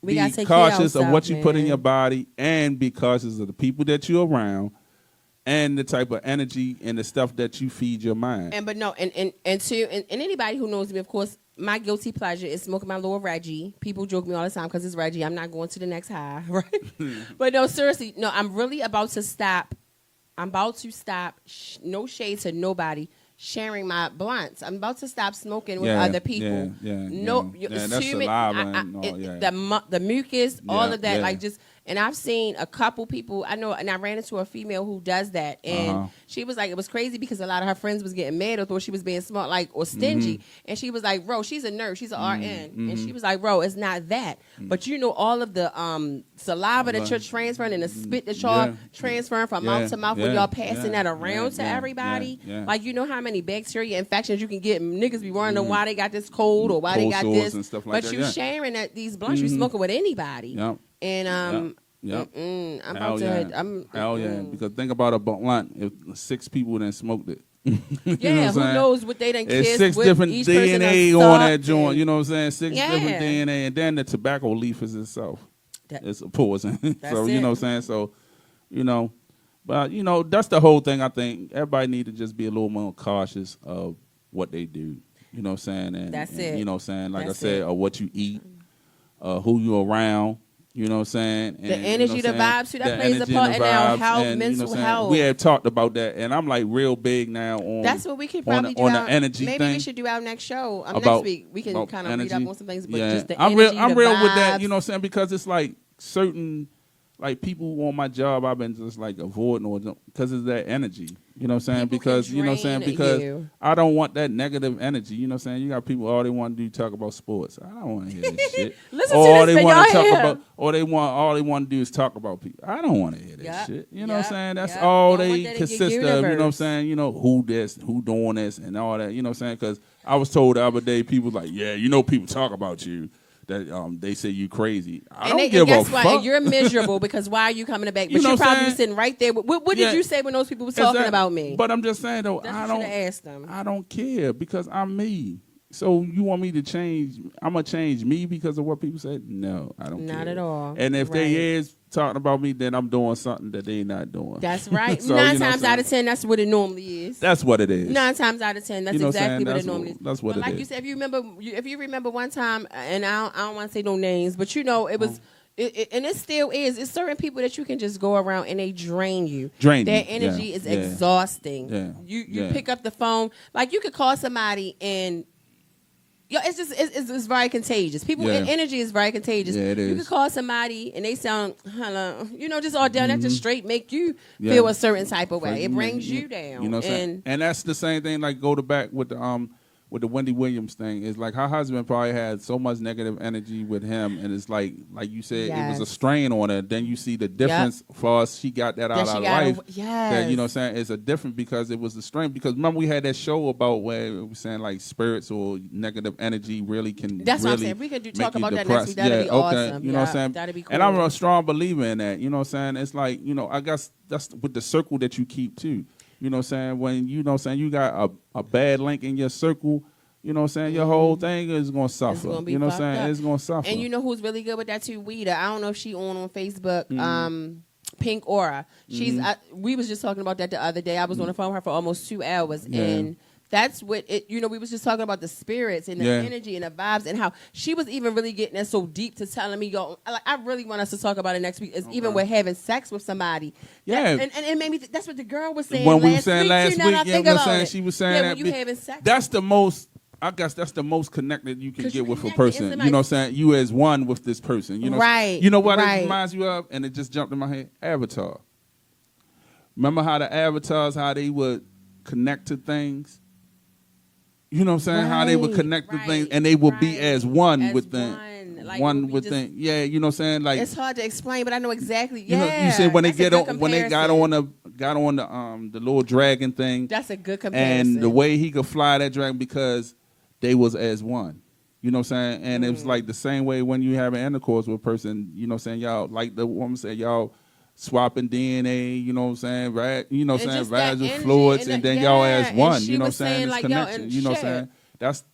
be cautious of what you put in your body and be cautious of the people that you're around and the type of energy and the stuff that you feed your mind. And anybody who knows me, of course, my guilty pleasure is smoking my little Reggie. People joke me all the time because it's Reggie. I'm not going to the next high, right? But no, seriously, no, I'm really about to stop. I'm about to stop. No shade to nobody. Sharing my blunts. I'm about to stop smoking with other people. That's saliva and all, the mucus, all of that, like just. And I've seen a couple people, I know, and I ran into a female who does that. And she was like, it was crazy because a lot of her friends was getting mad or thought she was being smart, like, or stingy. And she was like, bro, she's a nurse. She's an RN. And she was like, bro, it's not that. But you know, all of the saliva that you're transferring and the spit that y'all transferring from mouth to mouth when y'all passing that around to everybody. Like, you know how many bacteria infections you can get. Niggas be wondering why they got this cold or why they got this. And stuff like but you sharing that these blunts, you smoking with anybody. And I'm about to. Hell yeah! Because think about a blunt. If 6 people then smoked it. Yeah, who knows what they done kissed. It's 6 with different each DNA on that joint. You know what I'm saying? 6 different DNA, and then the tobacco leaf is itself. It's a poison. So you know what I'm saying. So, you know, but you know that's the whole thing. I think everybody need to just be a little more cautious of what they do. You know what I'm saying? And that's it. You know what I'm saying? Like I said, or what you eat, who you around. You know what I'm saying? And, the energy, the vibes, too, that plays a part in our health, mental health. We have talked about that, and I'm like real big now on. That's what we could probably do on the energy maybe thing. we should do our next show next week. We can kind of read up on some things, but just the I'm energy, I'm the real vibes. with that. You know what I'm saying? Because it's like certain, like people on my job, I've been just like avoiding or because it's that energy. You know what I'm saying? People because you know what I'm saying? Because I don't want that negative energy. You know what I'm saying? You got people all they want to do talk about sports. I don't want to hear this shit. Listen to this, they want to talk here. about, or all they want to do is talk about people. I don't want to hear this shit. You know what I'm saying? That's all they consist of. You know what I'm saying? You know who this, who doing this, and all that. You know what I'm saying? Because I was told the other day, people like, yeah, you know, people talk about you. That they say you crazy. I don't give a fuck. And you're miserable because why are you coming back? But you probably was sitting right there. What did you say when those people was talking about me? But I'm just saying though, I don't care because I'm me. So you want me to change? I'm gonna change me because of what people said? No, I don't care. Not at all. And if they is talking about me, then I'm doing something that they not doing. That's right. So, 9 times out of 10, that's what it normally is. That's what it is. 9 times out of 10, that's exactly what it normally is. That's what it is. Like you said, if you remember one time, and I don't want to say no names, but you know, it was. And it still is. It's certain people that you can just go around and they drain you. Their energy is exhausting. You pick up the phone, like you could call somebody and it's very contagious. People energy is very contagious. Yeah, it is. You could call somebody and they sound hello, just all down. That just straight make you feel a certain type of way. It brings you down. You know what I'm saying? And that's the same thing. Like go to back with the Wendy Williams thing, is like her husband probably had so much negative energy with him, and it's like you said, it was a strain on her. Then you see the difference for us. She got that out of her life. That, you know what I'm saying, it's a different because it was a strain. Because remember we had that show about where we were saying like spirits or negative energy really can. That's really what I'm saying. We could talk about that next week. That'd be awesome. You know what I'm saying? That'd be cool. And I'm a strong believer in that. You know what I'm saying? It's like, I guess that's with the circle that you keep too. You know what I'm saying? When you got a bad link in your circle, you know what I'm saying, your whole thing is going to suffer. You know what I'm saying? It's going to suffer. And you know who's really good with that too? Weeda. I don't know if she on Facebook. Pink Aura. She's. We was just talking about that the other day. I was on the phone with her for almost 2 hours, and that's what it. We was just talking about the spirits and the energy and the vibes and how she was even really getting that so deep to telling me, I really want us to talk about it next week. Is even with having sex with somebody. Yeah, and it made me. That's what the girl was saying when last we were saying week. Last week, she was saying that when you having sex. That's the most. I guess that's the most connected you can get with a person. You know what I'm saying? You as one with this person. You know, right. You know what it reminds you of? And it just jumped in my head. Avatar. Remember how the avatars, how they would connect to things? You know what I'm saying? How they would connect to things and they would be as one with them. Like one would think, you know what I'm saying? Like it's hard to explain, but I know exactly. You know, you said when they got on the little dragon thing. That's a good comparison. And the way he could fly that dragon because they was as one. You know what I'm saying? And it's like the same way when you have an intercourse with a person, you know what I'm saying? Y'all, like the woman said, y'all swapping DNA, you know what I'm saying? You know what I'm saying? Vaginal fluids, and then y'all as one, you know what I'm saying? This connection, you know what I'm saying? That's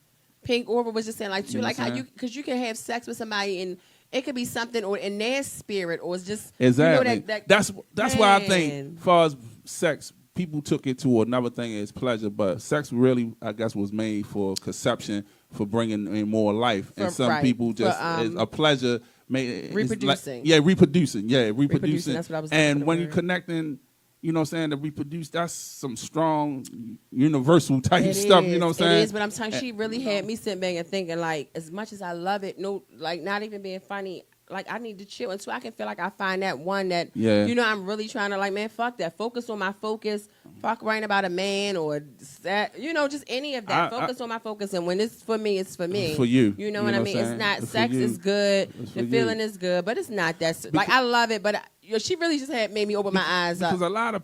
Pink Orba was just saying, like, too, like how because you can have sex with somebody and it could be something or in their spirit or it's just exactly. You know, that's why I think, as far as sex, people took it to another thing is pleasure, but sex really, I guess, was made for conception, for bringing in more life, and some people just is a pleasure. Reproducing. Reproducing. That's what I was and when you're connecting, you know what I'm saying, to reproduce, that's some strong universal type stuff, you know what I'm saying? It is, but I'm telling you, she really had me sitting back and thinking, like, as much as I love it, no, like, not even being funny, like, I need to chill until I can feel like I find that one that, you know, I'm really trying to, like, man, fuck that. Focus on my focus. Fuck writing about a man or that, you know, just any of that. Focus on my focus. And when it's for me, it's for me. For you. You know what I mean? It's not, sex is good. The feeling is good, but it's not that, like, I love it, but she really just made me open my eyes up. Because a lot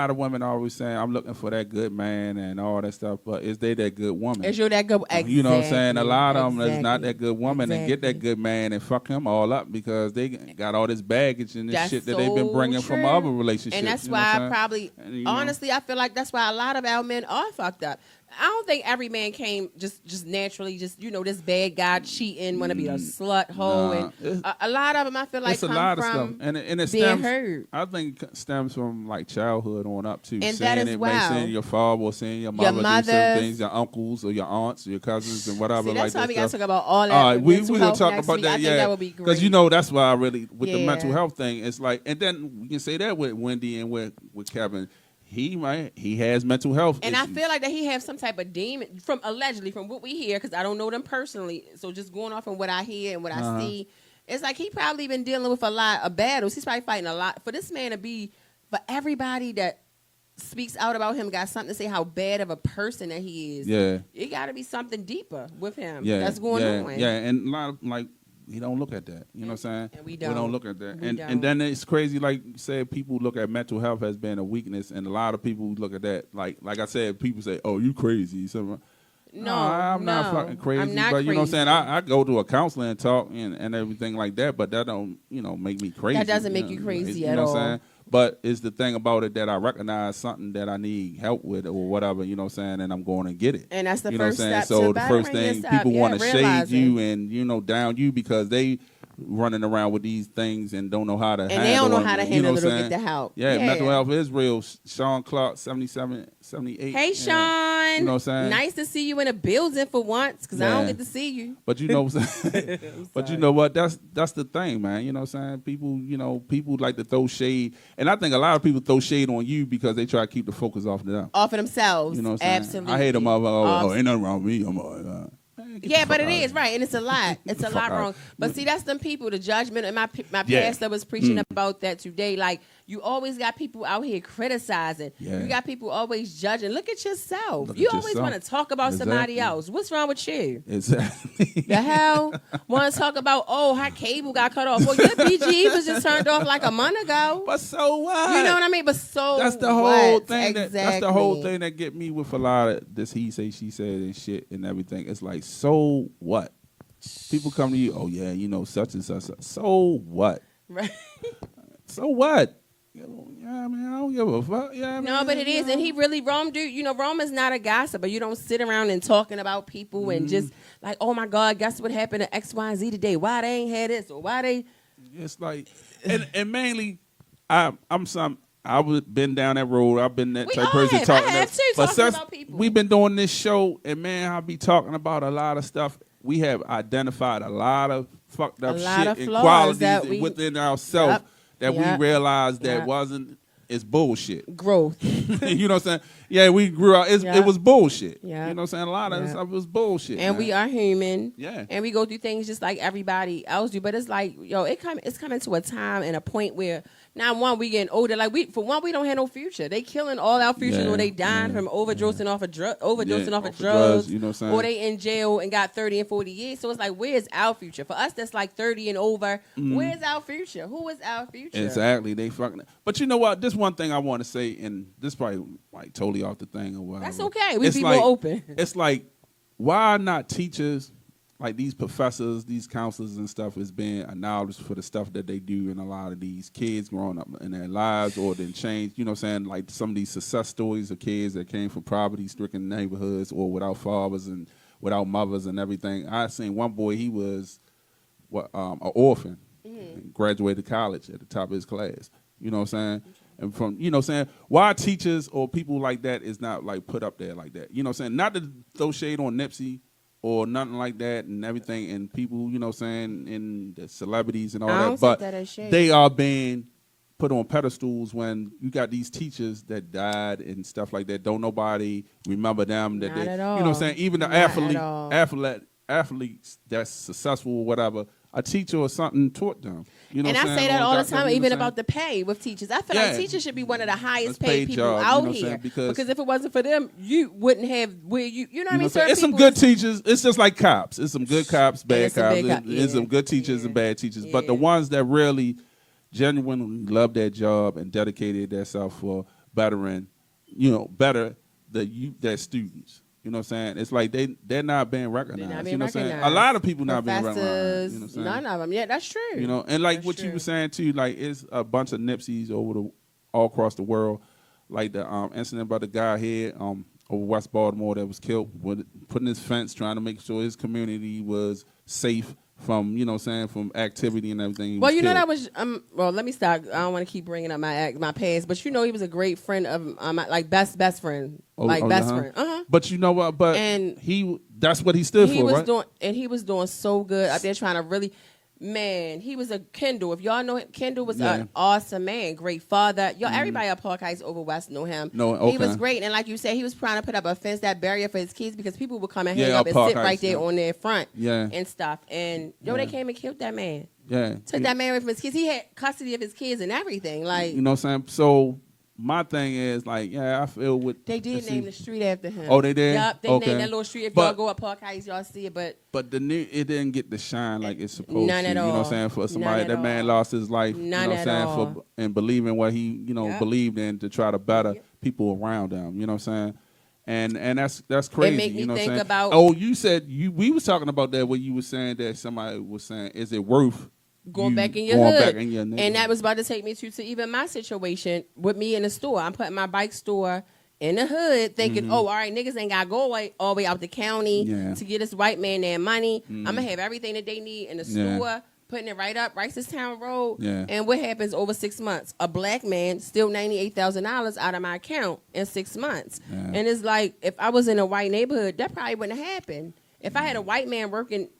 of women are always saying, I'm looking for that good man and all that stuff, but is they that good woman? Is you that good? Exactly. You know what I'm saying? A lot of them is not that good woman and get that good man and fuck him all up because they got all this baggage and this shit that they've been bringing from other relationships. And that's why I probably, honestly, I feel like that's why a lot of our men are fucked up. I don't think every man came just naturally, you know, this bad guy cheating, want to be a slut hoe, and a lot of them I feel like come lot from of stuff. And it being stems, hurt. I think it stems from like childhood on up too. And seeing that as well. Seeing your father or seeing your mother do certain things, your uncles or your aunts or your cousins and whatever. See, that's like why that we got to stuff. talk about all that. All right, we gonna talk about that. I think that would be great. Because you know that's why I really with the mental health thing. It's like, and then we can say that with Wendy and with Kevin. He has mental health and issues. I feel like that he has some type of demon from what we hear, because I don't know them personally, so just going off on what I hear and what I see, it's like he probably been dealing with a lot of battles. He's probably fighting a lot. For this man to be, for everybody that speaks out about him, got something to say how bad of a person that he is. Yeah, it got to be something deeper with him. Yeah, that's going on. Yeah, and a lot of like. We don't look at that. You know what I'm saying? And we don't. We don't look at that. And then it's crazy, like you said, people look at mental health as being a weakness, and a lot of people look at that. Like I said, people say, oh, you crazy. So, no, I'm not fucking crazy. I'm not but crazy. You know what I'm saying? I go to a counselor and talk and everything like that, but that don't, make me crazy. That doesn't make you crazy at all. You know what I'm saying? But it's the thing about it that I recognize something that I need help with or whatever, you know what I'm saying, and I'm going to get it. And that's the you first know what I'm step. saying? So the first thing, people want to shade you and, down you because they running around with these things and don't know how to handle it. And they don't know how to handle it or get the help. Yeah, mental health is real. Sean Clark, 77, 78. Hey, Sean. You know what I'm saying? Nice to see you in a building for once, because I don't get to see you. But you know what I'm saying? But you know what? That's the thing, man. You know what I'm saying? People like to throw shade. And I think a lot of people throw shade on you because they try to keep the focus off of them. Off of themselves. You know what I'm saying? Absolutely. I hate them. Ain't nothing wrong with me. I'm like, yeah, but it is right, and it's a lot. It's a lot wrong. But see, that's them people. The judgment, and my pastor was preaching about that today. Like, you always got people out here criticizing. Yeah. You got people always judging. Look at yourself. You always want to talk about somebody else. What's wrong with you? Exactly. The hell? Want to talk about, her cable got cut off. Well, your BG was just turned off like a month ago. But so what? You know what I mean? But so that's the whole thing. Exactly. That's the whole thing that get me with a lot of this he say, she said and shit and everything. It's like, so what? People come to you, oh yeah, such and such. So what? Right. So what? Yeah, man, I don't give a fuck. Yeah, no, but it is, and he really, Rome is not a gossiper. You don't sit around and talking about people and just like, oh my God, guess what happened to X, Y, and Z today? Why they ain't had this or why they? It's like, and mainly, I've been down that road. I've been that type of person talking. I have too, talking about people. We've been doing this show, and man, I'll be talking about a lot of stuff. We have identified a lot of fucked up shit and qualities within ourselves. That we realized that it's bullshit. Growth. You know what I'm saying? Yeah, we grew up. It was bullshit. Yeah. You know what I'm saying? A lot of stuff was bullshit. And man. we are human. Yeah. And we go through things just like everybody else do. But it's like, it's coming to a time and a point where now we getting older. Like we don't have no future. They killing all our futures, or they dying from overdosing off of drugs, drugs. You know what I'm saying? Or they in jail and got 30 and 40 years. So it's like, where's our future? For us, that's like 30 and over. Where's our future? Who is our future? Exactly. They fucking. But you know what? This one thing I want to say, and this probably like totally off the thing or whatever. That's okay. We be more open. It's like, why not teachers like these professors, these counselors and stuff is being acknowledged for the stuff that they do, and a lot of these kids growing up in their lives or then changed, you know what I'm saying? Like some of these success stories of kids that came from poverty-stricken neighborhoods or without fathers and without mothers and everything. I seen one boy, he was an orphan, graduated college at the top of his class, you know what I'm saying? And from, you know what I'm saying, why teachers or people like that is not like put up there like that, you know what I'm saying? Not to throw shade on Nipsey or nothing like that and everything, and people, you know what I'm saying, and the celebrities and all that, but they are being put on pedestals when you got these teachers that died and stuff like that. Don't nobody remember them. That Not they, at all. you know what I'm saying, even the athletes that's successful or whatever, a teacher or something taught them. You know and what I say that all the time, them, even about the pay with teachers. I feel like teachers should be one of the highest paid people job, out you know here. because if it wasn't for them, you wouldn't have where you know what I mean? It's some good teachers. It's just like cops. It's some good cops, bad cops. It's some good teachers and bad teachers. But the ones that really genuinely love their job and dedicated themselves for bettering, better their students. You know what I'm saying? It's like they're not being recognized. Not being you know what I'm saying? recognized. A lot of people not being recognized. You know what I'm saying? None of them. Yeah, that's true. You know, and like that's what true. You were saying too, like it's a bunch of Nipseys all across the world. Like the incident about the guy here over West Baltimore that was killed with putting his fence, trying to make sure his community was safe from, you know what I'm saying, from activity and everything. Well, you know that was well, let me stop. I don't want to keep bringing up my past, but you know he was a great friend of like best friend. Best friend. But you know what? But and that's what he stood for, right? He was doing so good out there trying to really. Man, he was a Kendall. If y'all know him, Kendall was an awesome man, great father. Y'all, everybody at Park Heights over West know him. He was great, and like you said, he was trying to put up a fence, that barrier for his kids, because people would come and hang up and sit right there on their front and stuff. And they came and killed that man. Yeah, took that man away from his kids. He had custody of his kids and everything. Like, you know what I'm saying? So my thing is, like, I feel with... They did name the street after him. Oh, they did? Yep, they named that little street. If y'all go up Park Heights, y'all see it, but it didn't get the shine like it's supposed to. You know what I'm saying? For somebody, that man lost his life, you know what I'm saying, and believing what he, believed in to try to better people around him, you know what I'm saying? And that's crazy. It make me you know think what I'm saying? about... Oh, you said... we was talking about that when you were saying that somebody was saying, is it worth... Going back in your hood. And that was about to take me to even my situation with me in the store. I'm putting my bike store in the hood thinking, all right, niggas ain't got to go all the way out the county to get this white man their money. I'm going to have everything that they need in the store, putting it right up Ricestown Road. And what happens over 6 months? A black man steal $98,000 out of my account in 6 months. And it's like, if I was in a white neighborhood, that probably wouldn't have happened. If I had a white man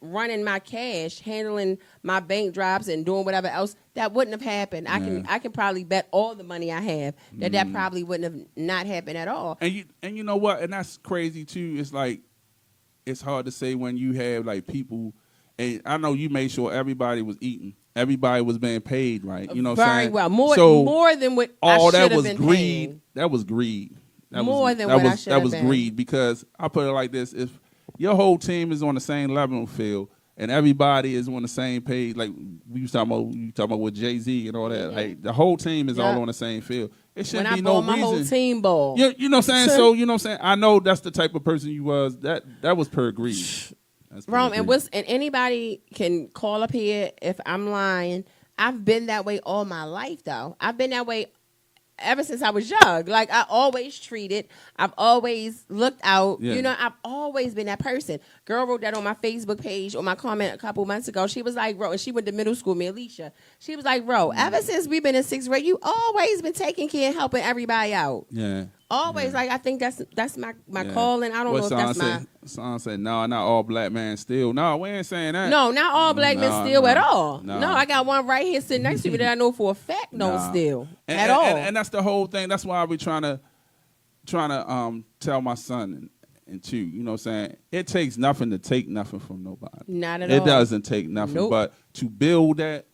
running my cash, handling my bank drops and doing whatever else, that wouldn't have happened. I can probably bet all the money I have that probably wouldn't have not happened at all. And you know what? And that's crazy too. It's like, it's hard to say when you have like people, and I know you made sure everybody was eating. Everybody was being paid, right? You know what I'm saying? Very well. More than what I should have been paying. That was greed. That was greed, because I put it like this. If your whole team is on the same level field and everybody is on the same page, like we was talking about with Jay-Z and all that. Like the whole team is all on the same field. It shouldn't be no reason. My whole team ball. You know what I'm saying? So you know what I'm saying? I know that's the type of person you was. That was per greed. Rome, and anybody can call up here if I'm lying. I've been that way all my life, though. I've been that way ever since I was young. Like, I always treated, I've always looked out. You know, I've always been that person. Girl wrote that on my Facebook page, on my comment a couple months ago. She was like, Ro, and she went to middle school, me, Alicia. She was like, Ro, ever since we've been in 6th grade, you always been taking care and helping everybody out. Yeah. Always. Like, I think that's my calling. I don't know if that's my... Someone said, no, not all black men steal. No, we ain't saying that. No, not all black men steal at all. No, I got one right here sitting next to me that I know for a fact don't steal at all. And that's the whole thing. That's why we trying to tell my son and too, you know what I'm saying? It takes nothing to take nothing from nobody. Not at all. It doesn't take nothing. Nope. But to build that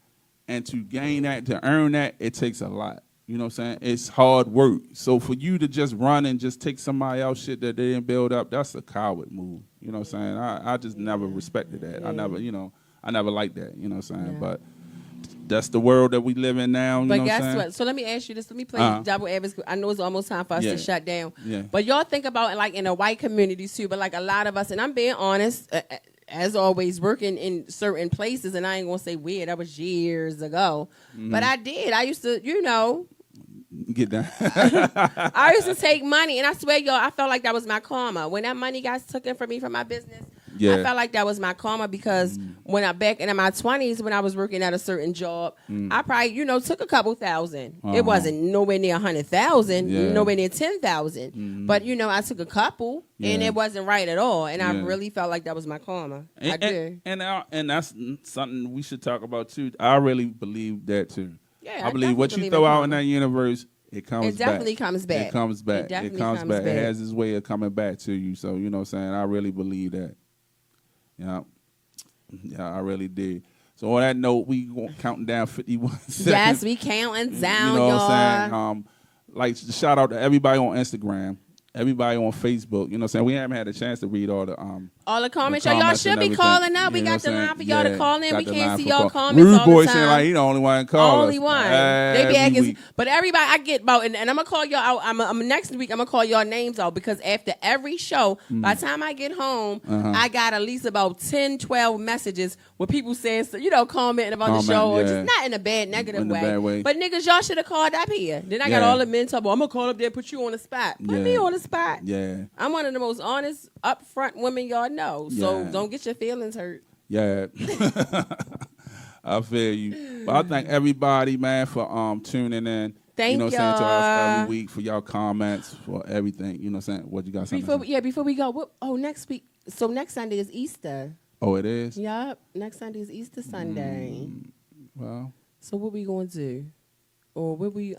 and to gain that, to earn that, it takes a lot. You know what I'm saying? It's hard work. So for you to just run and just take somebody else shit that they didn't build up, that's a coward move. You know what I'm saying? I just never respected that. I never liked that. You know what I'm saying? But that's the world that we live in now. But guess what? So let me ask you this. Let me play double advocacy. I know it's almost time for us to shut down. Yeah. But y'all think about, like, in the white communities too, but like a lot of us, and I'm being honest, as always, working in certain places, and I ain't gonna say where. That was years ago, but I did. I used to, Get down. I used to take money, and I swear, y'all, I felt like that was my karma. When that money got taken from me from my business, I felt like that was my karma because when I back in my 20s, when I was working at a certain job, I probably, took a couple thousand. It wasn't nowhere near 100,000, nowhere near 10,000. But I took a couple, and it wasn't right at all. And I really felt like that was my karma. I did. And that's something we should talk about too. I really believe that too. Yeah, I believe what you throw out in that universe, it comes back. It definitely comes back. It comes back. It comes back. It has its way of coming back to you. So, you know what I'm saying? I really believe that. Yeah. Yeah, I really did. So on that note, we counting down 51 seconds. Yes, we counting down, you know y'all. What I'm saying? Shout out to everybody on Instagram, everybody on Facebook. You know what I'm saying? We haven't had a chance to read all the comments. Y'all should be calling up. We got the line for y'all to call in. We can't see y'all comments Rude all boy the time. saying like he the only one to call Only us. one. They be asking, but everybody I get about, and I'm gonna call y'all out. I'm next week. I'm gonna call y'all names out because after every show, by the time I get home, I got at least about 10, 12 messages with people saying, commenting about the show, or just not in a bad, negative way. But niggas, y'all should have called up here. Then I got all the men talking about, I'm gonna call up there, put you on the spot. Put me on the spot. Yeah. I'm one of the most honest, upfront women y'all know. So don't get your feelings hurt. Yeah. I feel you. But I thank everybody, man, for tuning in. Thank y'all. To us every week for y'all comments, for everything. You know what I'm saying? What you got something? Before we go, next week. So next Sunday is Easter. Oh, it is? Yep. Next Sunday is Easter Sunday. Well. So what we gonna do? Or will we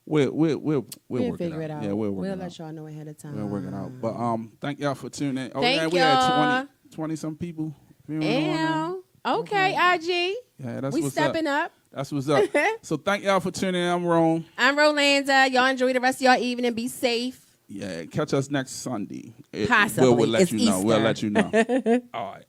We'll figure it out. Yeah, we'll let y'all know ahead of time. We'll work it out. But thank y'all for tuning in. Oh, thank we y'all. had 20 some people. Okay, IG. Yeah, that's we what's stepping up. That's what's up. So thank y'all for tuning in. I'm Rome. I'm Rolanda. Y'all enjoy the rest of y'all evening. Be safe. Yeah, catch us next Sunday. Possibly. We'll let it's you Easter. know. We'll let you know. All right.